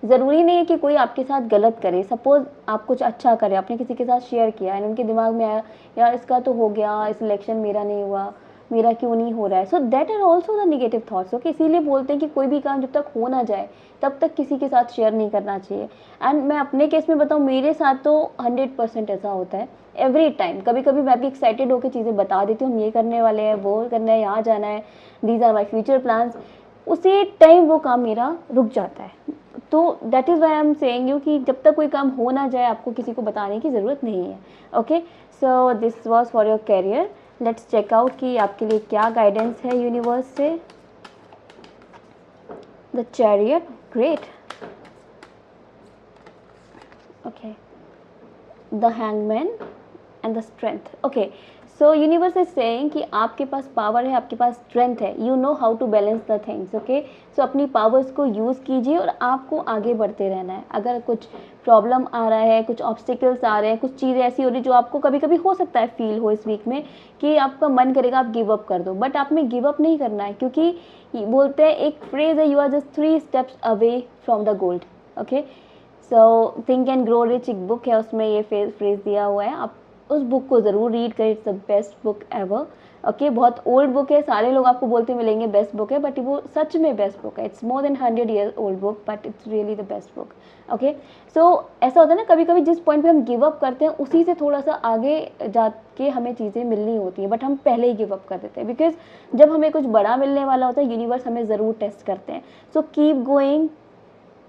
ज़रूरी नहीं है कि कोई आपके साथ गलत करे। सपोज आप कुछ अच्छा करें, आपने किसी के साथ शेयर किया एंड उनके दिमाग में आया यार इसका तो हो गया, इस इलेक्शन मेरा नहीं हुआ, मेरा क्यों नहीं हो रहा है। So that are also the negative thoughts. Okay, इसीलिए बोलते हैं कि कोई भी काम जब तक हो ना जाए तब तक किसी के साथ शेयर नहीं करना चाहिए। एंड मैं अपने केस में बताऊँ, मेरे साथ तो 100% ऐसा होता है एवरी टाइम। कभी कभी मैं भी एक्साइटेड होकर चीज़ें बता देती हूँ, हम ये करने वाले हैं, वो करना है, यहाँ जाना है, these are my future plans. उसी टाइम वो काम मेरा रुक जाता है। तो that is why I am saying you कि जब तक कोई काम हो ना जाए आपको किसी को बताने की ज़रूरत नहीं है। Okay, so this was for your career. Let's check out कि आपके लिए क्या गाइडेंस है यूनिवर्स से। The chariot, great. Okay, the hangman and the strength. Okay, so universe is saying कि आपके पास पावर है, आपके पास स्ट्रेंथ है, you know how to balance the things, okay. So अपनी पावर्स को यूज़ कीजिए और आपको आगे बढ़ते रहना है। अगर कुछ प्रॉब्लम आ रहा है, कुछ ऑब्स्टिकल्स आ रहे हैं, कुछ चीज़ें ऐसी हो रही जो आपको कभी कभी हो सकता है फील हो इस वीक में कि आपका मन करेगा आप गिव अप कर दो, बट आपने गिव अप नहीं करना है, क्योंकि बोलते हैं, एक फ्रेज है, you are just 3 steps away from the gold, okay. So think and grow rich एक बुक है, उसमें ये फ्रेज दिया हुआ है, आप उस बुक को ज़रूर रीड करें। It's the best book ever, okay. बहुत ओल्ड बुक है, सारे लोग आपको बोलते मिलेंगे बेस्ट बुक है, बट वो सच में बेस्ट बुक है। It's more than 100 year old book, but it's really the best book, okay. So ऐसा होता है ना, कभी कभी जिस पॉइंट पे हम गिव अप करते हैं उसी से थोड़ा सा आगे जाके हमें चीज़ें मिलनी होती हैं, बट हम पहले ही गिव अप कर देते हैं, बिकॉज जब हमें कुछ बड़ा मिलने वाला होता है यूनिवर्स हमें ज़रूर टेस्ट करते हैं। So keep going,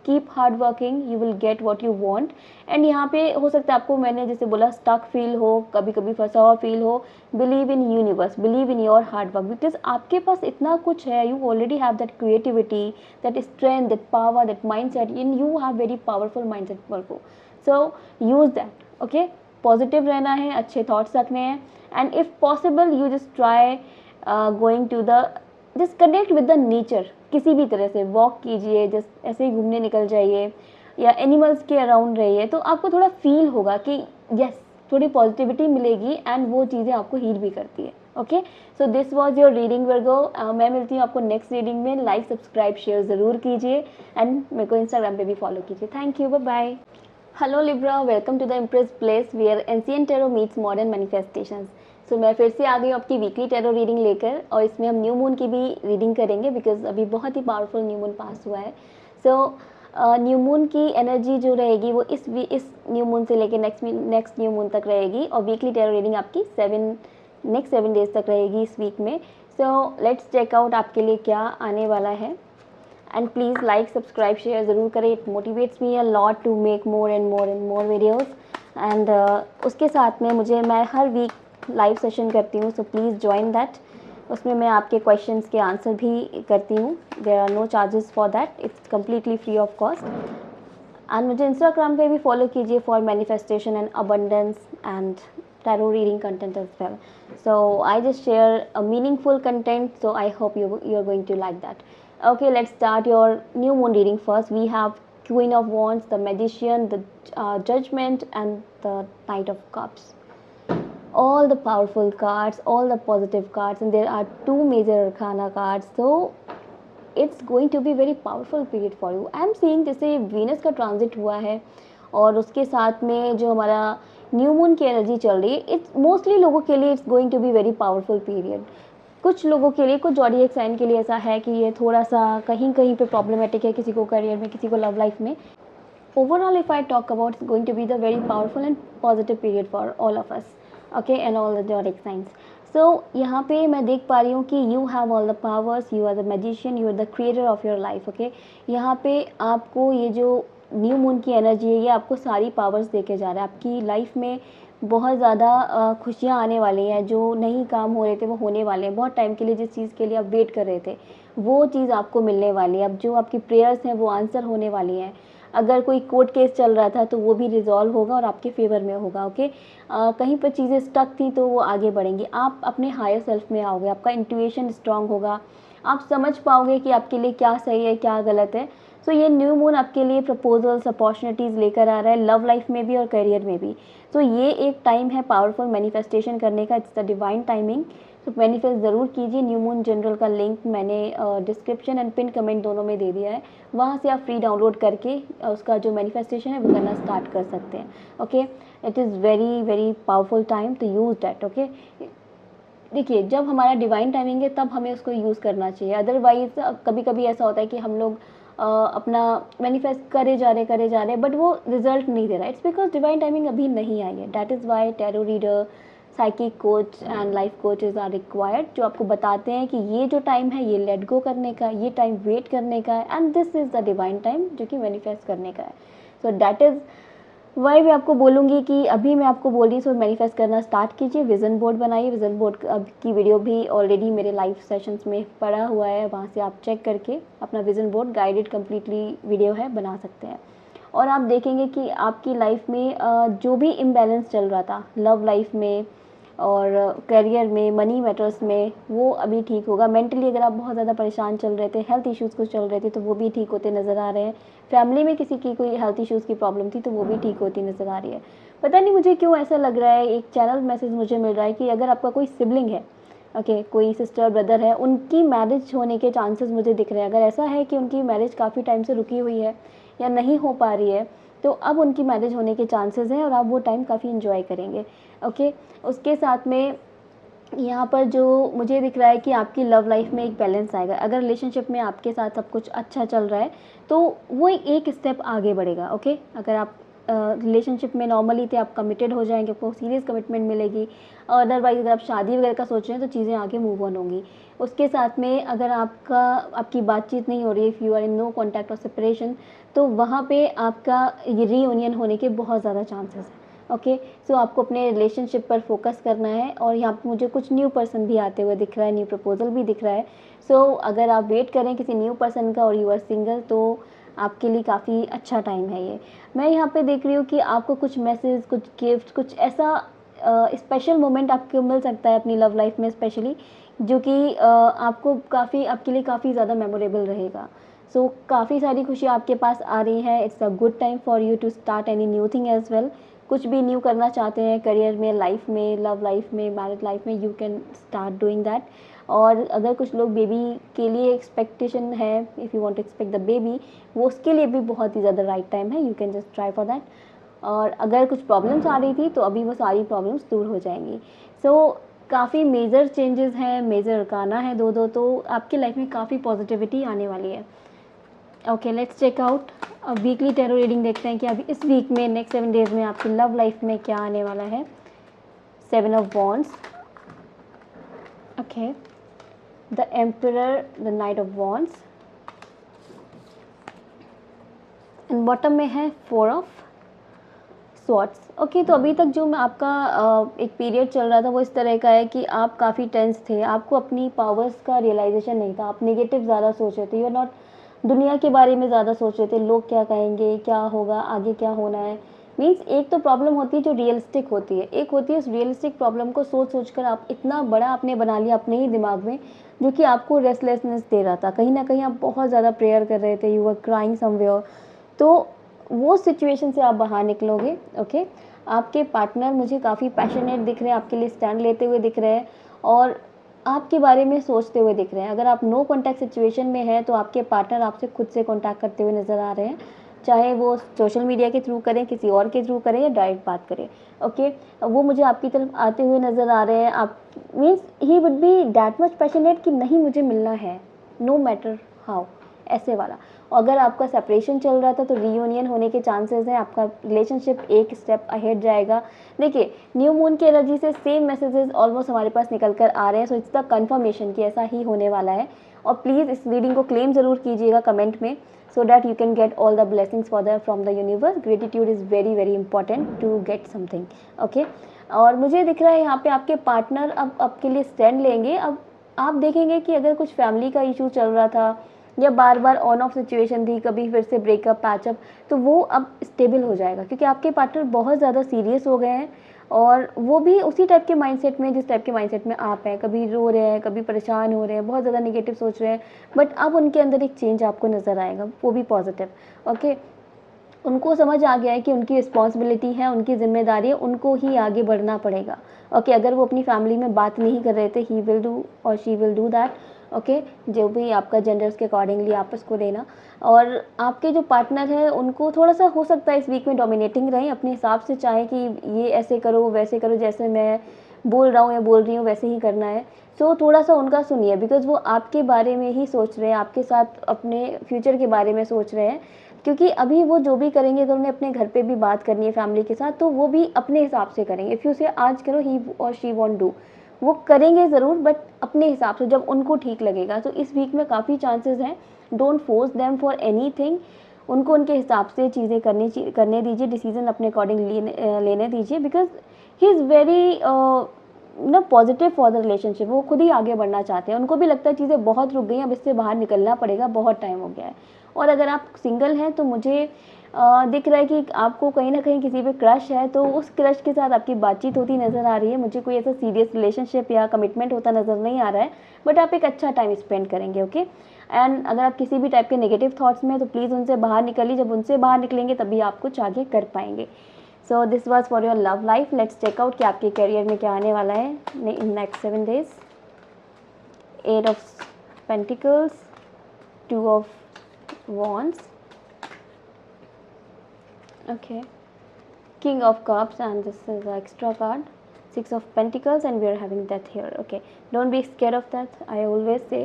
keep hard working, you will get what you want. And यहाँ पे हो सकता है आपको, मैंने जैसे बोला, स्टक फील हो, कभी कभी फंसा हुआ फील हो, believe in universe, believe in your hard work, because आपके पास इतना कुछ है, you already have that creativity, that strength, that power, that mindset, in you have very powerful mindset for, so use that, okay. Positive रहना है, अच्छे thoughts रखने हैं, and if possible you just try going to the, just connect with the nature, किसी भी तरह से walk कीजिए, जस्ट ऐसे ही घूमने निकल जाइए या एनिमल्स के अराउंड रहिए, तो आपको थोड़ा फील होगा कि यस, थोड़ी पॉजिटिविटी मिलेगी, एंड वो चीज़ें आपको हील भी करती है, okay. So this was your reading Virgo. मैं मिलती हूँ आपको नेक्स्ट रीडिंग में। लाइक, सब्सक्राइब, शेयर ज़रूर कीजिए, एंड मेरे को इंस्टाग्राम पे भी फॉलो कीजिए। Thank you, bye bye. Hello Libra, welcome to the empress place where ancient tarot meets modern manifestations. So मैं फिर से आ गई हूँ आपकी वीकली टैरो रीडिंग लेकर, और इसमें हम न्यू मून की भी रीडिंग करेंगे, बिकॉज अभी बहुत ही पावरफुल न्यू मून पास हुआ है। सो न्यू मून की एनर्जी जो रहेगी वो इस न्यू मून से लेकर नेक्स्ट न्यू मून तक रहेगी, और वीकली टैरो रीडिंग आपकी नेक्स्ट 7 डेज तक रहेगी इस वीक में। सो लेट्स चेकआउट आपके लिए क्या आने वाला है, and please like, subscribe, share ज़रूर करें। It motivates me a lot to make more and more videos. And उसके साथ में मैं हर वीक लाइव सेशन करती हूँ, सो प्लीज़ ज्वाइन दैट। उसमें मैं आपके क्वेश्चंस के आंसर भी करती हूँ। There are no charges for that, it's completely free of cost. And मुझे इंस्टाग्राम पे भी फॉलो कीजिए for manifestation and abundance and tarot reading content as well. So I just share a meaningful content, so I hope you're going to like that. Okay, let's start your new moon reading first. We have Queen of Wands, the Magician, the Judgment, and the Knight of Cups. All the powerful cards, all the positive cards, and there are 2 major arcana cards. So it's going to be very powerful period for you. I am seeing जैसे Venus का transit हुआ है, और उसके साथ में जो हमारा न्यू मून की एनर्जी चल रही है, इट्स मोस्टली लोगों के लिए it's going to be very powerful period. कुछ लोगों के लिए, कुछ ज़ोडिएक साइन के लिए ऐसा है कि ये थोड़ा सा कहीं कहीं पे प्रॉब्लमेटिक है, किसी को करियर में, किसी को लव लाइफ में। Overall if I talk about, it's going to be the very powerful and positive period for all of us, okay, and all the zodiac signs. So यहाँ पे मैं देख पा रही हूँ कि you have all the powers, you are the magician, you are the creator of your life, okay. यहाँ पे आपको ये जो न्यू मून की एनर्जी है, ये आपको सारी पावर्स दे के जा रहा है। आपकी लाइफ में बहुत ज़्यादा खुशियाँ आने वाली हैं, जो नहीं काम हो रहे थे वो होने वाले हैं। बहुत टाइम के लिए जिस चीज़ के लिए आप वेट कर रहे थे वो चीज़ आपको मिलने वाली है। अब जो आपकी प्रेयर्स हैं वो आंसर होने वाली हैं। अगर कोई कोर्ट केस चल रहा था तो वो भी रिजॉल्व होगा और आपके फेवर में होगा, ओके। कहीं पर चीज़ें स्टक थी तो वो आगे बढ़ेंगी। आप अपने हायर सेल्फ में आओगे, आपका इंट्यूशन स्ट्रांग होगा, आप समझ पाओगे कि आपके लिए क्या सही है, क्या गलत है। सो ये न्यू मून आपके लिए प्रपोजल्स, अपॉर्चुनिटीज़ लेकर आ रहा है, लव लाइफ में भी और करियर में भी। सो ये एक टाइम है पावरफुल मैनिफेस्टेशन करने का, इट्स द डिवाइन टाइमिंग। तो मैनिफेस्ट ज़रूर कीजिए। न्यू मून जनरल का लिंक मैंने डिस्क्रिप्शन एंड पिन कमेंट दोनों में दे दिया है, वहाँ से आप फ्री डाउनलोड करके उसका जो मैनिफेस्टेशन है वो करना स्टार्ट कर सकते हैं, okay. It is very very powerful time to use that, okay. देखिए, जब हमारा डिवाइन टाइमिंग है तब हमें उसको यूज़ करना चाहिए। अदरवाइज़ कभी कभी ऐसा होता है कि हम लोग अपना मैनिफेस्ट करे जा रहे बट वो रिजल्ट नहीं दे रहा है। इट्स बिकॉज डिवाइन टाइमिंग अभी नहीं आई है। That is why tarot reader, psychic coach and life coaches are required, जो आपको बताते हैं कि ये जो टाइम है ये लेट गो करने का, ये टाइम वेट करने का है, and this is the divine time जो कि मैनिफेस्ट करने का है। सो दैट इज़ वाई मैं आपको बोलूँगी कि अभी मैं आपको बोल रही हूँ, सो मैनिफेस्ट करना स्टार्ट कीजिए। विज़न बोर्ड बनाइए। विज़न बोर्ड की वीडियो भी ऑलरेडी मेरे लाइव सेशंस में पड़ा हुआ है, वहाँ से आप चेक करके अपना vision board guided completely video है बना सकते हैं। और आप देखेंगे कि आपकी लाइफ में जो भी इम्बैलेंस चल रहा था लव लाइफ में, और करियर में, मनी मैटर्स में वो अभी ठीक होगा। मेंटली अगर आप बहुत ज़्यादा परेशान चल रहे थे, हेल्थ इश्यूज़ कुछ चल रहे थे, तो वो भी ठीक होते नज़र आ रहे हैं। फैमिली में किसी की कोई हेल्थ इश्यूज़ की प्रॉब्लम थी तो वो भी ठीक होती नज़र आ रही है। पता नहीं मुझे क्यों ऐसा लग रहा है, एक चैनल मैसेज मुझे मिल रहा है कि अगर आपका कोई सिबलिंग है, ओके, कोई सिस्टर ब्रदर है, उनकी मैरिज होने के चांसेस मुझे दिख रहे हैं। अगर ऐसा है कि उनकी मैरिज काफ़ी टाइम से रुकी हुई है या नहीं हो पा रही है, तो अब उनकी मैरिज होने के चांसेस हैं और आप वो टाइम काफ़ी इन्जॉय करेंगे। ओके, उसके साथ में यहाँ पर जो मुझे दिख रहा है कि आपकी लव लाइफ में एक बैलेंस आएगा। अगर रिलेशनशिप में आपके साथ सब कुछ अच्छा चल रहा है तो वो एक स्टेप आगे बढ़ेगा। ओके, अगर आप रिलेशनशिप में नॉर्मली थे, आप कमिटेड हो जाएंगे, आपको सीरियस कमिटमेंट मिलेगी। और अदरवाइज अगर आप शादी वगैरह का सोच रहे हैं तो चीज़ें आगे मूव ऑन होंगी। उसके साथ में अगर आपकी बातचीत नहीं हो रही है, if you are in no contact और सेपरेशन, तो वहाँ पे आपका ये रीयूनियन होने के बहुत ज़्यादा चांसेस हैं। ओके, सो आपको अपने रिलेशनशिप पर फोकस करना है। और यहाँ पे मुझे कुछ न्यू पर्सन भी आते हुए दिख रहा है, न्यू प्रपोजल भी दिख रहा है। सो अगर आप वेट करें किसी न्यू पर्सन का और यू आर सिंगल, तो आपके लिए काफ़ी अच्छा टाइम है ये। मैं यहाँ पे देख रही हूँ कि आपको कुछ मैसेज, कुछ गिफ्ट, कुछ ऐसा स्पेशल मोमेंट आपको मिल सकता है अपनी लव लाइफ में स्पेशली, जो कि आपको काफ़ी, आपके लिए काफ़ी ज़्यादा मेमोरेबल रहेगा। सो काफ़ी सारी खुशी आपके पास आ रही है। It's a good time for you to start any new thing as well. कुछ भी न्यू करना चाहते हैं करियर में, लाइफ में, लव लाइफ में, मैरिड लाइफ में, you can start doing that. और अगर कुछ लोग बेबी के लिए एक्सपेक्टेशन है, if you want to expect the baby, वो उसके लिए भी बहुत ही ज़्यादा राइट टाइम है। You can just try for that. और अगर कुछ प्रॉब्लम्स आ रही थी तो अभी वो सारी प्रॉब्लम्स दूर हो जाएंगी। सो काफ़ी मेजर चेंजेस हैं, मेजर अरकाना है दो दो, तो आपकी लाइफ में काफ़ी पॉजिटिविटी आने वाली है। Okay, let's check out. अब वीकली टैरो रीडिंग देखते हैं कि अभी इस वीक में, नेक्स्ट 7 डेज में आपकी लव लाइफ में क्या आने वाला है। 7 of wands, okay, the emperor, the night of wands, and bottom में है 4 ऑफ स्वॉर्ड्स। ओके, तो अभी तक जो मैं आपका एक पीरियड चल रहा था वो इस तरह का है कि आप काफ़ी टेंस थे, आपको अपनी पावर्स का रियलाइजेशन नहीं था, आप नेगेटिव ज़्यादा सोच रहे थे, यू आर नॉट, दुनिया के बारे में ज़्यादा सोच रहे थे, लोग क्या कहेंगे, क्या होगा आगे, क्या होना है। मीन्स एक तो प्रॉब्लम होती है जो रियलिस्टिक होती है, एक होती है उस रियलिस्टिक प्रॉब्लम को सोच सोच कर आप इतना बड़ा आपने बना लिया अपने ही दिमाग में, जो कि आपको रेस्टलेसनेस दे रहा था। कहीं ना कहीं आप बहुत ज़्यादा प्रेयर कर रहे थे, यू आर क्राइंग समवेयर। तो वो सिचुएशन से आप बाहर निकलोगे। ओके, आपके पार्टनर मुझे काफ़ी पैशनेट दिख रहे हैं, आपके लिए स्टैंड लेते हुए दिख रहे हैं और आपके बारे में सोचते हुए दिख रहे हैं। अगर आप नो कॉन्टैक्ट सिचुएशन में हैं तो आपके पार्टनर आपसे खुद से कॉन्टैक्ट करते हुए नज़र आ रहे हैं, चाहे वो सोशल मीडिया के थ्रू करें, किसी और के थ्रू करें या डायरेक्ट बात करें। ओके, वो मुझे आपकी तरफ आते हुए नज़र आ रहे हैं। आप means he would be that much passionate कि नहीं मुझे मिलना है, नो मैटर हाउ, ऐसे वाला। अगर आपका सेपरेशन चल रहा था तो रीयूनियन होने के चांसेस हैं, आपका रिलेशनशिप एक स्टेप अहेड जाएगा। देखिए, न्यू मून की एनर्जी से सेम मैसेजेस ऑलमोस्ट हमारे पास निकल कर आ रहे हैं, सो इट्स द कन्फर्मेशन कि ऐसा ही होने वाला है। और प्लीज़ इस रीडिंग को क्लेम ज़रूर कीजिएगा कमेंट में, so that you can get all the blessings from the universe. Gratitude is very very important to get something. Okay, और मुझे दिख रहा है यहाँ पे आपके पार्टनर अब आपके लिए स्टैंड लेंगे। अब आप देखेंगे कि अगर कुछ फैमिली का इशू चल रहा था या बार बार ऑन ऑफ सिचुएशन थी, कभी फिर से ब्रेकअप, पैचअप, तो वो अब स्टेबल हो जाएगा, क्योंकि आपके पार्टनर बहुत ज़्यादा सीरियस हो गए हैं और वो भी उसी टाइप के माइंडसेट में जिस टाइप के माइंडसेट में आप हैं। कभी रो रहे हैं, कभी परेशान हो रहे हैं, बहुत ज़्यादा नेगेटिव सोच रहे हैं, बट अब उनके अंदर एक चेंज आपको नज़र आएगा, वो भी पॉजिटिव। ओके, उनको समझ आ गया है कि उनकी रिस्पॉन्सिबिलिटी है, उनकी जिम्मेदारी है, उनको ही आगे बढ़ना पड़ेगा। ओके, अगर वो अपनी फैमिली में बात नहीं कर रहे थे, ही विल डू और she will do that. Okay, जो भी आपका जेंडर्स के अकॉर्डिंगली आप उसको देना। और आपके जो पार्टनर है उनको थोड़ा सा हो सकता है इस वीक में डोमिनेटिंग रहें, अपने हिसाब से चाहे कि ये ऐसे करो वैसे करो, जैसे मैं बोल रहा हूँ या बोल रही हूँ वैसे ही करना है। सो थोड़ा सा उनका सुनिए, बिकॉज वो आपके बारे में ही सोच रहे हैं, आपके साथ अपने फ्यूचर के बारे में सोच रहे हैं। क्योंकि अभी वो जो भी करेंगे, अगर उन्हें अपने घर पे भी बात करनी है फैमिली के साथ, तो वो भी अपने हिसाब से करेंगे। इफ़ यू से आज करो, ही और शी वॉन्ट डू, वो करेंगे ज़रूर बट अपने हिसाब से, जब उनको ठीक लगेगा। तो इस वीक में काफ़ी चांसेस हैं, don't force them for anything, उनको उनके हिसाब से चीज़ें करने दीजिए, डिसीजन अपने अकॉर्डिंग लेने दीजिए, बिकॉज ही इज़ वेरी ना पॉजिटिव फॉर द रिलेशनशिप। वो खुद ही आगे बढ़ना चाहते हैं, उनको भी लगता है चीज़ें बहुत रुक गई हैं, अब इससे बाहर निकलना पड़ेगा, बहुत टाइम हो गया है। और अगर आप सिंगल हैं तो मुझे दिख रहा है कि आपको कहीं ना कहीं किसी पे क्रश है, तो उस क्रश के साथ आपकी बातचीत होती नज़र आ रही है। मुझे कोई ऐसा सीरियस रिलेशनशिप या कमिटमेंट होता नज़र नहीं आ रहा है, बट आप एक अच्छा टाइम स्पेंड करेंगे। ओके, एंड अगर आप किसी भी टाइप के नेगेटिव थॉट्स में, तो प्लीज़ उनसे बाहर निकलिए। जब उनसे बाहर निकलेंगे तभी आप कुछ आगे कर पाएंगे। So this was for your love life. Let's check out कि आपके करियर में क्या आने वाला है in next 7 days. 8 of pentacles, 2 of wands, okay, king of cups, and this is the extra card, 6 of pentacles, and we are having death here. Okay, don't be scared of that, I always say.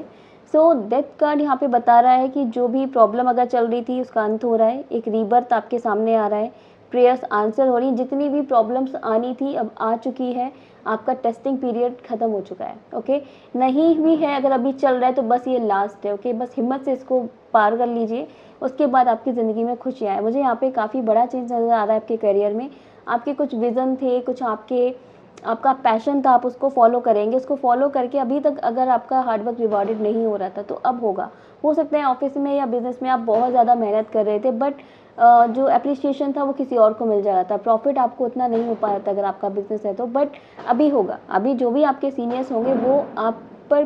So death card यहाँ पे बता रहा है कि जो भी problem अगर चल रही थी उसका अंत हो रहा है, एक रीबर्थ आपके सामने आ रहा है, प्रेयर्स आंसर हो रही, जितनी भी प्रॉब्लम्स आनी थी अब आ चुकी है, आपका टेस्टिंग पीरियड ख़त्म हो चुका है। ओके, नहीं भी है अगर अभी चल रहा है तो बस ये लास्ट है। ओके, बस हिम्मत से इसको पार कर लीजिए, उसके बाद आपकी ज़िंदगी में खुशियाँ आए। मुझे यहाँ पे काफ़ी बड़ा चेंज नज़र आ रहा है आपके करियर में। आपके कुछ विज़न थे, कुछ आपका पैशन था, आप उसको फॉलो करेंगे। उसको फॉलो करके अभी तक अगर आपका हार्डवर्क रिवॉर्डेड नहीं हो रहा था तो अब होगा। हो सकता है ऑफिस में या बिजनेस में आप बहुत ज़्यादा मेहनत कर रहे थे, बट जो अप्रिसिएशन था वो किसी और को मिल जा रहा था, प्रॉफिट आपको उतना नहीं हो पा रहा था अगर आपका बिजनेस है तो, बट अभी होगा। अभी जो भी आपके सीनियर्स होंगे वो आप पर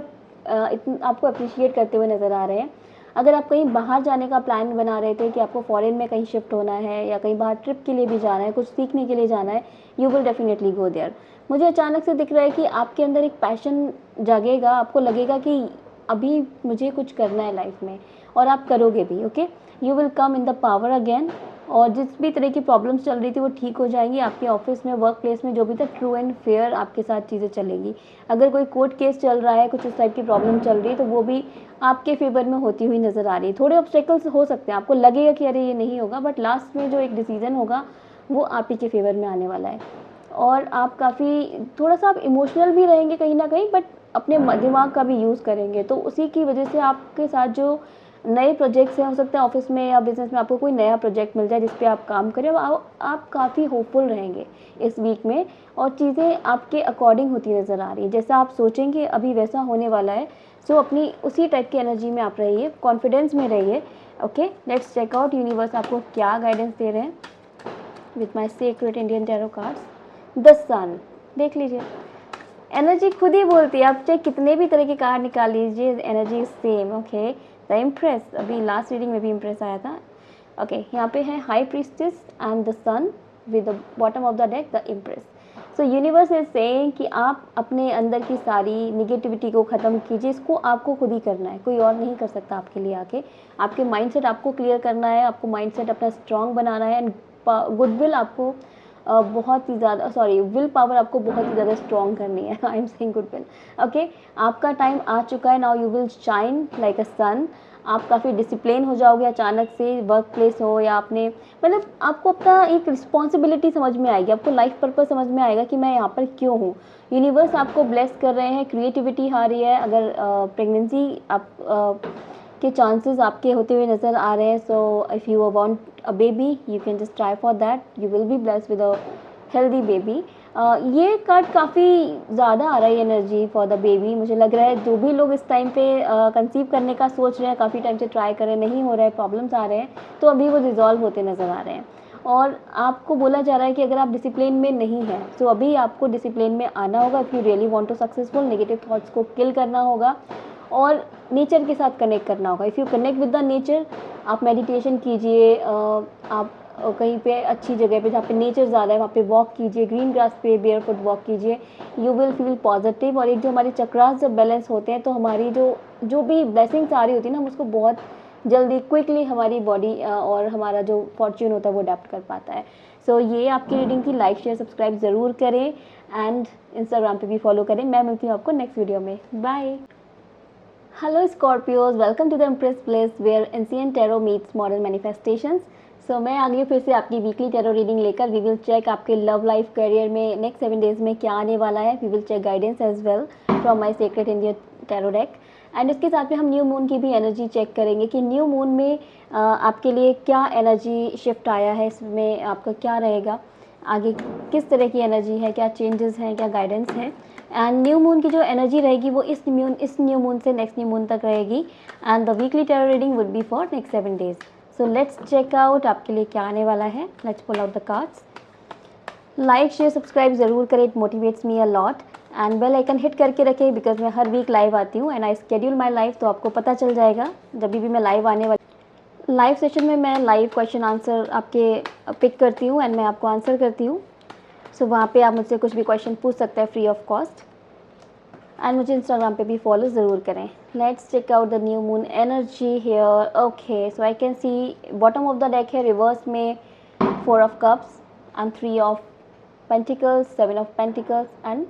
आपको अप्रिशिएट करते हुए नज़र आ रहे हैं। अगर आप कहीं बाहर जाने का प्लान बना रहे थे कि आपको फॉरेन में कहीं शिफ्ट होना है या कहीं बाहर ट्रिप के लिए भी जाना है, कुछ सीखने के लिए जाना है, you will definitely go there. मुझे अचानक से दिख रहा है कि आपके अंदर एक पैशन जागेगा, आपको लगेगा कि अभी मुझे कुछ करना है लाइफ में, और आप करोगे भी। Okay, you will come in the power again, और जिस भी तरह की प्रॉब्लम्स चल रही थी वो ठीक हो जाएंगी। आपके ऑफिस में, वर्क प्लेस में जो भी था, ट्रू एंड फेयर आपके साथ चीज़ें चलेंगी। अगर कोई कोर्ट केस चल रहा है, कुछ इस टाइप की प्रॉब्लम चल रही है, तो वो भी आपके फेवर में होती हुई नज़र आ रही है। थोड़े ऑब्स्टेकल्स हो सकते हैं, आपको लगेगा कि अरे ये नहीं होगा, बट लास्ट में जो एक डिसीजन होगा वो आप ही के फेवर में आने वाला है। और आप काफ़ी थोड़ा सा आप इमोशनल भी रहेंगे कहीं ना कहीं, बट अपने दिमाग का भी यूज़ करेंगे, तो उसी की वजह से आपके साथ जो नए प्रोजेक्ट्स हैं, हो सकता है ऑफिस में या बिजनेस में आपको कोई नया प्रोजेक्ट मिल जाए जिस पे आप काम करें। आप काफ़ी होपफुल रहेंगे इस वीक में, और चीज़ें आपके अकॉर्डिंग होती नज़र आ रही है। जैसा आप सोचेंगे अभी वैसा होने वाला है। सो अपनी उसी टाइप की एनर्जी में आप रहिए, कॉन्फिडेंस में रहिए। Okay, let's check out universe आपको क्या गाइडेंस दे रहे हैं with my secret Indian tarot cards. The sun, देख लीजिए, एनर्जी खुद ही बोलती है, आप चाहे कितने भी तरह के कार्ड निकाल लीजिए, energy is same. Okay, the impress, अभी लास्ट रीडिंग में भी इम्प्रेस आया था। ओके, यहाँ पे है high priestess and the sun with the bottom of the deck the impress. So universe is saying कि आप अपने अंदर की सारी निगेटिविटी को ख़त्म कीजिए। इसको आपको खुद ही करना है, कोई और नहीं कर सकता आपके लिए आके। आपके माइंडसेट आपको क्लियर करना है, आपको माइंडसेट अपना स्ट्रांग बनाना है, एंड गुडविल आपको बहुत ही ज़्यादा, सॉरी, विल पावर आपको बहुत ही ज़्यादा स्ट्रॉन्ग करनी है। I am saying good will. Okay, आपका टाइम आ चुका है। Now you will shine like a sun. आप काफ़ी डिसिप्लिन हो जाओगे अचानक से, वर्क प्लेस हो या आपने, मतलब आपको अपना एक रिस्पॉन्सिबिलिटी समझ में आएगी, आपको लाइफ पर्पस समझ में आएगा कि मैं यहाँ पर क्यों हूँ। यूनिवर्स आपको ब्लेस कर रहे हैं, क्रिएटिविटी आ रही है। अगर प्रेगनेंसी आप के चांसेस आपके होते हुए नज़र आ रहे हैं, so if you want a baby you can just try for that, you will be blessed with a healthy baby. ये कार्ड काफ़ी ज़्यादा आ रहा है एनर्जी फॉर द बेबी। मुझे लग रहा है जो भी लोग इस टाइम पे कंसीव करने का सोच रहे हैं, काफ़ी टाइम से ट्राई कर रहे हैं, नहीं हो रहा है, प्रॉब्लम्स आ रहे हैं, तो अभी वो रिजॉल्व होते नज़र आ रहे हैं। और आपको बोला जा रहा है कि अगर आप डिसिप्लिन में नहीं हैं तो अभी आपको डिसिप्लिन में आना होगा। If you really want to successful, negative thoughts को किल करना होगा और नेचर के साथ कनेक्ट करना होगा। If you connect with the nature, आप मेडिटेशन कीजिए, आप कहीं पे अच्छी जगह पे जहाँ पे नेचर ज़्यादा है वहाँ पे वॉक कीजिए, ग्रीन ग्रास पे बेयर फुट वॉक कीजिए, यू विल फील पॉजिटिव। और एक जो हमारे चक्रास जब बैलेंस होते हैं तो हमारी जो भी ब्लेसिंग्स आ रही होती है ना, हम उसको बहुत जल्दी क्विकली हमारी बॉडी और हमारा जो फॉर्च्यून होता है वो अडेप्ट कर पाता है। सो ये आपकी रीडिंग थी। लाइक शेयर सब्सक्राइब ज़रूर करें, एंड इंस्टाग्राम पे भी फॉलो करें। मैं मिलती हूँ आपको नेक्स्ट वीडियो में। Bye. Hello Scorpios, welcome to the Empress Place where ancient tarot meets modern manifestations. So मैं आ गई हूँ फिर से आपकी वीकली टैरो रीडिंग लेकर। वी विल चेक आपके लव लाइफ करियर में नेक्स्ट 7 डेज में क्या आने वाला है। We will check guidance as well from my secret Indian tarot deck, and इसके साथ में हम न्यू मून की भी एनर्जी चेक करेंगे कि न्यू मून में आपके लिए क्या एनर्जी शिफ्ट आया है, इसमें आपका क्या रहेगा आगे, किस तरह की एनर्जी है, क्या चेंजेस हैं, क्या गाइडेंस है। एंड न्यू मून की जो एनर्जी रहेगी वो इस न्यू मून से नेक्स्ट न्यू मून तक रहेगी, and the weekly tarot reading would be for next 7 days. So let's check out आपके लिए क्या आने वाला है. Let's pull out the cards. Like share subscribe ज़रूर करें, it motivates me a lot. And bell icon hit करके रखें बिकॉज मैं हर वीक लाइव आती हूँ and I schedule my life, तो आपको पता चल जाएगा जब भी मैं लाइव आने वाली. लाइव सेशन में मैं लाइव क्वेश्चन आंसर आपके पिक करती हूँ एंड मैं आपको आंसर करती हूँ. सो वहाँ पे आप मुझसे कुछ भी क्वेश्चन पूछ सकते हैं फ्री ऑफ कॉस्ट. एंड मुझे इंस्टाग्राम पे भी फॉलो ज़रूर करें. Let's check out the new moon energy here. Okay, so I can see bottom of the deck है रिवर्स में 4 of cups and 3 of pentacles, 7 of pentacles and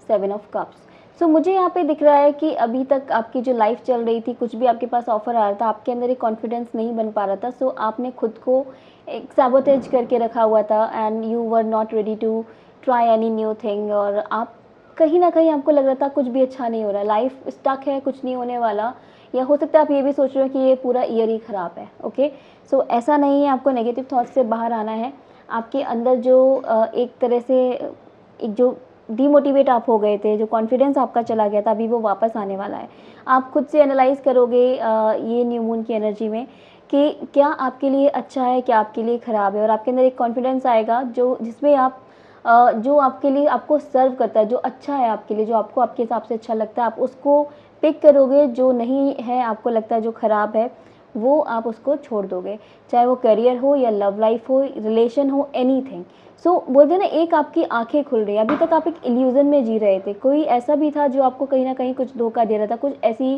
7 of cups. So मुझे यहाँ पे दिख रहा है कि अभी तक आपकी जो लाइफ चल रही थी, कुछ भी आपके पास ऑफर आ रहा था, आपके अंदर एक कॉन्फिडेंस नहीं बन पा रहा था. सो आपने खुद को एक सैबोटेज करके रखा हुआ था and you were not ready to try any new thing. और आप कहीं ना कहीं आपको लग रहा था कुछ भी अच्छा नहीं हो रहा, लाइफ स्टक है, कुछ नहीं होने वाला. या हो सकता है आप ये भी सोच रहे हो कि ये पूरा ईयर ही ख़राब है. ओके, सो ऐसा नहीं है. आपको नेगेटिव थॉट्स से बाहर आना है. आपके अंदर जो एक तरह से एक जो डीमोटिवेट आप हो गए थे, जो कॉन्फिडेंस आपका चला गया था, अभी वो वापस आने वाला है. आप खुद से एनालाइज करोगे ये न्यू मून की एनर्जी में कि क्या आपके लिए अच्छा है, क्या आपके लिए ख़राब है. और आपके अंदर एक कॉन्फिडेंस आएगा जो जिसमें आप जो आपके लिए आपको सर्व करता है, जो अच्छा है आपके लिए, जो आपको आपके हिसाब से अच्छा लगता है, आप उसको पिक करोगे. जो नहीं है, आपको लगता है जो ख़राब है, वो आप उसको छोड़ दोगे. चाहे वो करियर हो या लव लाइफ हो, रिलेशन हो, एनीथिंग. सो बोलते हैं ना, एक आपकी आंखें खुल रही है. अभी तक आप एक इल्यूज़न में जी रहे थे. कोई ऐसा भी था जो आपको कहीं ना कहीं कुछ धोखा दे रहा था, कुछ ऐसी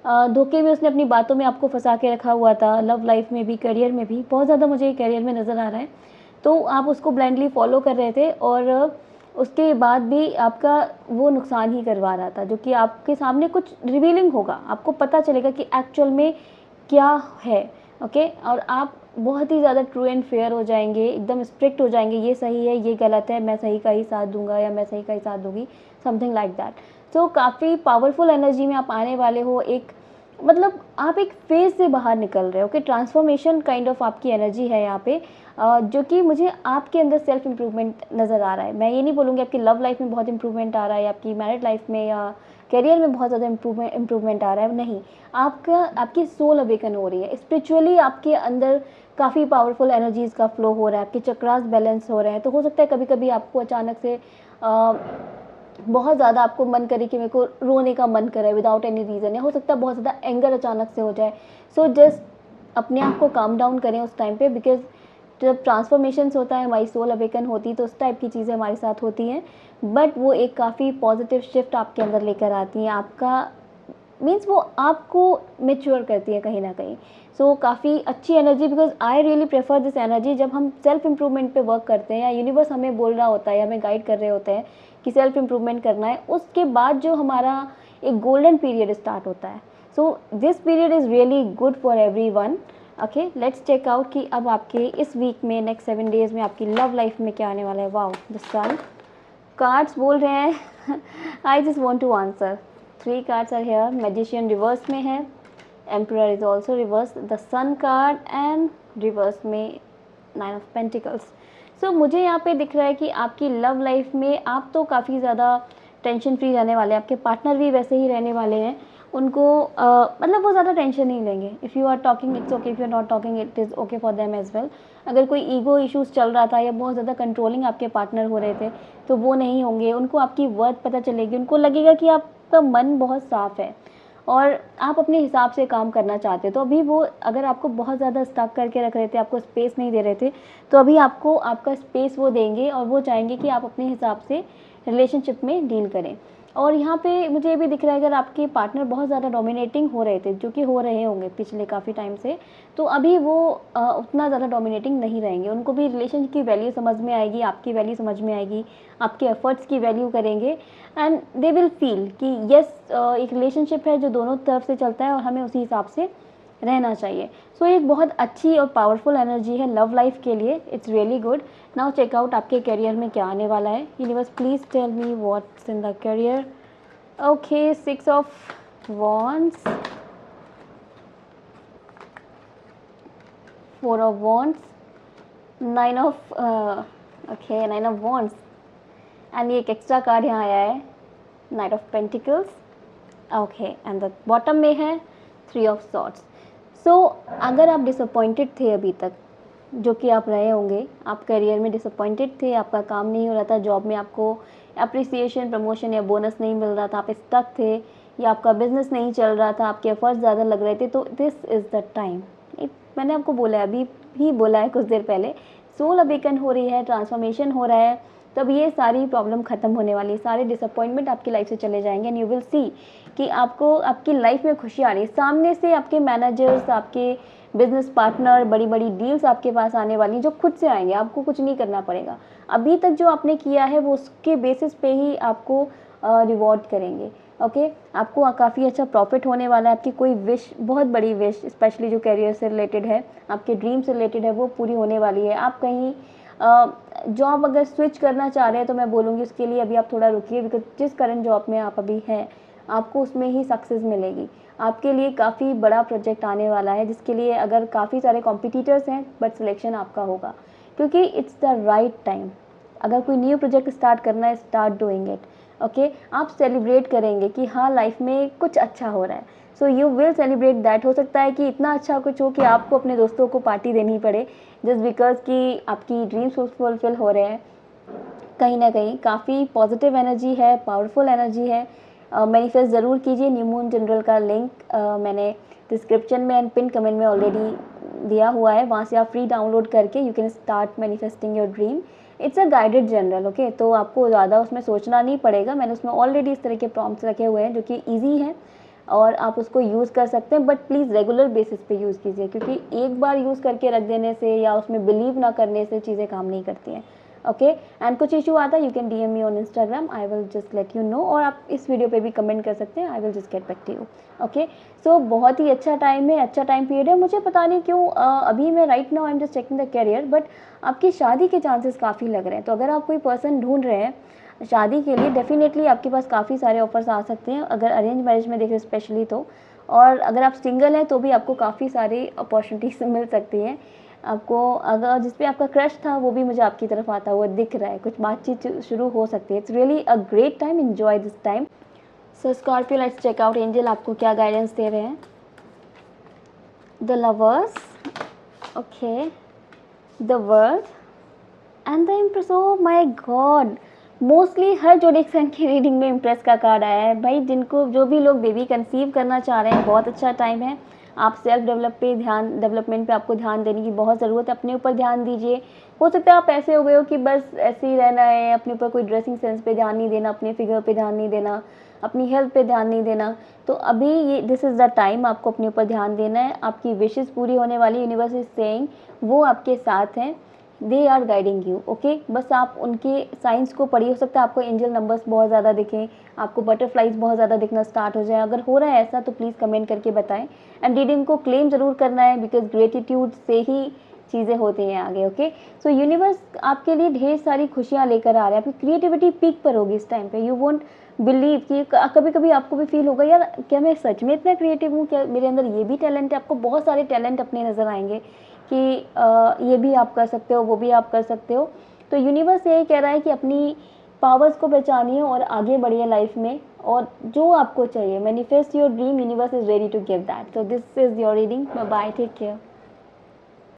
धोखे में उसने अपनी बातों में आपको फंसा के रखा हुआ था. लव लाइफ में भी, करियर में भी, बहुत ज़्यादा मुझे करियर में नज़र आ रहा है. तो आप उसको ब्लाइंडली फॉलो कर रहे थे और उसके बाद भी आपका वो नुकसान ही करवा रहा था, जो कि आपके सामने कुछ रिवीलिंग होगा. आपको पता चलेगा कि एक्चुअल में क्या है. ओके, और आप बहुत ही ज़्यादा ट्रू एंड फेयर हो जाएंगे, एकदम स्ट्रिक्ट हो जाएंगे. ये सही है, ये गलत है, मैं सही का ही साथ दूंगा या मैं सही का ही साथ दूंगी, समथिंग लाइक दैट. सो काफ़ी पावरफुल एनर्जी में आप आने वाले हो. एक मतलब आप एक फेज से बाहर निकल रहे हो. ओके, ट्रांसफॉर्मेशन काइंड ऑफ आपकी एनर्जी है यहाँ पे, जो कि मुझे आपके अंदर सेल्फ इम्प्रूवमेंट नज़र आ रहा है. मैं ये नहीं बोलूँगी आपकी लव लाइफ में बहुत इंप्रूवमेंट आ रहा है या आपकी मैरिड लाइफ में या करियर में बहुत ज़्यादा इम्प्रूवमेंट आ रहा है. नहीं, आपकी सोल अवेकन हो रही है. स्पिरिचुअली आपके अंदर काफ़ी पावरफुल एनर्जीज़ का फ्लो हो रहा है. आपके चक्रास बैलेंस हो रहे हैं. तो हो सकता है कभी कभी आपको अचानक से बहुत ज़्यादा आपको मन करे कि मेरे को रोने का मन करे विदाउट एनी रीज़न, या हो सकता है बहुत ज़्यादा एंगर अचानक से हो जाए. सो जस्ट अपने आप को काम डाउन करें उस टाइम पे, बिकॉज जब ट्रांसफॉर्मेशंस होता है, हमारी सोल अवेकन होती है, तो उस टाइप की चीज़ें हमारे साथ होती हैं. बट वो एक काफ़ी पॉजिटिव शिफ्ट आपके अंदर लेकर आती हैं. आपका मीन्स वो आपको मेच्योर करती है कहीं ना कहीं. सो काफ़ी अच्छी energy, because I really prefer this energy. जब हम सेल्फ इम्प्रूवमेंट पे वर्क करते हैं या यूनिवर्स हमें बोल रहा होता है या हमें गाइड कर रहे होते हैं कि सेल्फ इम्प्रूवमेंट करना है, उसके बाद जो हमारा एक गोल्डन पीरियड स्टार्ट होता है. So this period is really good for everyone. Okay, let's check out कि अब आपके इस वीक में, नेक्स्ट 7 डेज़ में आपकी लव लाइफ में क्या आने वाला है. वाओ, द सन कार्ड्स बोल रहे हैं I just want to answer. 3 cards are here. Magician reverse में है, emperor is also reverse, the sun card and reverse में 9 ऑफ पेंटिकल्स. सो मुझे यहाँ पे दिख रहा है कि आपकी लव लाइफ में आप तो काफ़ी ज़्यादा टेंशन फ्री रहने वाले हैं. आपके पार्टनर भी वैसे ही रहने वाले हैं. उनको मतलब वो ज़्यादा टेंशन नहीं लेंगे. If you are talking it's okay, if you are not talking it is okay for them as well. अगर कोई ईगो इश्यूज़ चल रहा था या बहुत ज़्यादा कंट्रोलिंग आपके पार्टनर हो रहे थे, तो वो नहीं होंगे. उनको आपकी वर्थ पता चलेगी. उनको लगेगा कि आपका मन बहुत साफ़ है और आप अपने हिसाब से काम करना चाहते हो. तो अभी वो अगर आपको बहुत ज़्यादा स्टक करके रख रहे थे, आपको स्पेस नहीं दे रहे थे, तो अभी आपको आपका स्पेस वो देंगे और वो चाहेंगे कि आप अपने हिसाब से रिलेशनशिप में डील करें. और यहाँ पे मुझे ये भी दिख रहा है, अगर आपके पार्टनर बहुत ज़्यादा डोमिनेटिंग हो रहे थे, जो कि हो रहे होंगे पिछले काफ़ी टाइम से, तो अभी वो उतना ज़्यादा डोमिनेटिंग नहीं रहेंगे. उनको भी रिलेशन की वैल्यू समझ में आएगी, आपकी वैल्यू समझ में आएगी, आपके एफर्ट्स की वैल्यू करेंगे. एंड दे विल फील कि येस, एक रिलेशनशिप है जो दोनों तरफ से चलता है और हमें उसी हिसाब से रहना चाहिए. सो एक बहुत अच्छी और पावरफुल एनर्जी है लव लाइफ के लिए. It's really good. Now check out आपके करियर में क्या आने वाला है. Universe please tell me what's in the career. Okay, 6 of wands, 4 of wands, 9 of okay 9 of wands and ये एक एक्स्ट्रा कार्ड यहाँ आया है, knight of pentacles. Okay, and the bottom में है 3 ऑफ सॉर्ड्स. अगर आप डिसअपॉइंटेड थे अभी तक, जो कि आप रहे होंगे, आप करियर में डिसअपॉइंटेड थे, आपका काम नहीं हो रहा था, जॉब में आपको अप्रिसिएशन, प्रमोशन या बोनस नहीं मिल रहा था, आप स्टक थे, या आपका बिजनेस नहीं चल रहा था, आपके एफर्ट्स ज़्यादा लग रहे थे, तो दिस इज़ द टाइम। मैंने आपको बोला है, अभी भी बोला है कुछ देर पहले, सोल अवेकन हो रही है, ट्रांसफॉर्मेशन हो रहा है, तब ये सारी प्रॉब्लम ख़त्म होने वाली है, सारे डिसअपॉइंटमेंट आपकी लाइफ से चले जाएंगे एंड यू विल सी कि आपको आपकी लाइफ में खुशी आ रही है। सामने से आपके मैनेजर्स, आपके बिजनेस पार्टनर, बड़ी बड़ी डील्स आपके पास आने वाली जो खुद से आएंगे, आपको कुछ नहीं करना पड़ेगा। अभी तक जो आपने किया है वो उसके बेसिस पे ही आपको रिवॉर्ड करेंगे। ओके, आपको काफ़ी अच्छा प्रॉफिट होने वाला है। आपकी कोई विश, बहुत बड़ी विश, स्पेशली जो करियर से रिलेटेड है, आपके ड्रीम से रिलेटेड है, वो पूरी होने वाली है। आप कहीं जॉब अगर स्विच करना चाह रहे हैं तो मैं बोलूँगी उसके लिए अभी आप थोड़ा रुकिए, बिकॉज जिस करंट जॉब में आप अभी हैं आपको उसमें ही सक्सेस मिलेगी। आपके लिए काफ़ी बड़ा प्रोजेक्ट आने वाला है, जिसके लिए अगर काफ़ी सारे कॉम्पिटिटर्स हैं, बट सिलेक्शन आपका होगा, क्योंकि इट्स द राइट टाइम। अगर कोई न्यू प्रोजेक्ट स्टार्ट करना है, स्टार्ट डूइंग इट। ओके, आप सेलिब्रेट करेंगे कि हाँ लाइफ में कुछ अच्छा हो रहा है, so you will celebrate that. हो सकता है कि इतना अच्छा कुछ हो कि आपको अपने दोस्तों को पार्टी देनी पड़े, जस्ट बिकॉज कि आपकी ड्रीम्स फुलफिल हो रहे हैं। कहीं ना कहीं काफ़ी पॉजिटिव एनर्जी है, पावरफुल एनर्जी है। मैनिफेस्ट ज़रूर कीजिए। न्यू मून जनरल का लिंक मैंने डिस्क्रिप्शन में एंड पिन कमेंट में ऑलरेडी दिया हुआ है, वहाँ से आप फ्री डाउनलोड करके you can start manifesting your dream. It's a guided general, okay, तो आपको ज़्यादा उसमें सोचना नहीं पड़ेगा। मैंने उसमें ऑलरेडी इस तरह के प्रॉम्प्ट्स रखे हुए हैं जो कि ईजी हैं और आप उसको यूज़ कर सकते हैं, बट प्लीज़ रेगुलर बेसिस पे यूज़ कीजिए, क्योंकि एक बार यूज़ करके रख देने से या उसमें बिलीव ना करने से चीज़ें काम नहीं करती हैं। ओके, एंड कुछ इशू आता है, you can DM me on Instagram, I will just let you know, और आप इस वीडियो पे भी कमेंट कर सकते हैं, I will just get back to you. Okay, so बहुत ही अच्छा टाइम है, अच्छा टाइम पीरियड है। मुझे पता नहीं क्यों अभी मैं right now I am just checking the career, but आपकी शादी के चांसेस काफ़ी लग रहे हैं। तो अगर आप कोई पर्सन ढूंढ रहे हैं शादी के लिए, डेफिनेटली आपके पास काफ़ी सारे ऑफर्स आ सकते हैं, अगर अरेंज मैरिज में देखें स्पेशली तो। और अगर आप सिंगल हैं तो भी आपको काफ़ी सारी अपॉर्चुनिटीज मिल सकती हैं। आपको अगर जिस पे आपका क्रश था वो भी मुझे आपकी तरफ आता हुआ दिख रहा है, कुछ बातचीत शुरू हो सकती है। It's really a great time, enjoy this time. So Scorpio, let's check out angel आपको क्या गाइडेंस दे रहे हैं। The lovers, okay, the world and the empress. Oh my God, mostly हर जोडिक साइन की रीडिंग में इम्प्रेस का card आया है भाई। जिनको, जो भी लोग बेबी कंसीव करना चाह रहे हैं, बहुत अच्छा टाइम है। आप सेल्फ डेवलपमेंट पे आपको ध्यान देने की बहुत ज़रूरत है। अपने ऊपर ध्यान दीजिए। हो सकता है आप ऐसे हो गए हो कि बस ऐसे ही रहना है, अपने ऊपर कोई ड्रेसिंग सेंस पे ध्यान नहीं देना, अपने फिगर पे ध्यान नहीं देना, अपनी हेल्थ पे ध्यान नहीं देना। तो अभी ये दिस इज़ द टाइम, आपको अपने ऊपर ध्यान देना है। आपकी विशेज़ पूरी होने वाली, यूनिवर्स इज सेइंग वो आपके साथ हैं, they are guiding you. Okay, बस आप उनके साइंस को पढ़िए। हो सकता है आपको एंजल नंबर्स बहुत ज़्यादा दिखें, आपको बटरफ्लाइज बहुत ज़्यादा दिखना स्टार्ट हो जाए। अगर हो रहा है ऐसा तो प्लीज़ कमेंट करके बताएं। एंड रीडिंग को क्लेम ज़रूर करना है, बिकॉज ग्रेटिट्यूड से ही चीज़ें होती हैं आगे। ओके, सो यूनिवर्स आपके लिए ढेर सारी खुशियाँ लेकर आ रहा है। आपकी क्रिएटिविटी पीक पर होगी इस टाइम पे। यू वोंट बिलीव कि कभी कभी आपको भी फील होगा, यार क्या मैं सच में इतना क्रिएटिव हूँ, क्या मेरे अंदर ये भी टैलेंट है। आपको बहुत सारे टैलेंट अपने नज़र आएंगे कि ये भी आप कर सकते हो, वो भी आप कर सकते हो। तो यूनिवर्स यही कह रहा है कि अपनी पावर्स को पहचानिए और आगे बढ़िए लाइफ में, और जो आपको चाहिए manifest your dream, universe is ready to give that. So this is your reading. Bye, take care.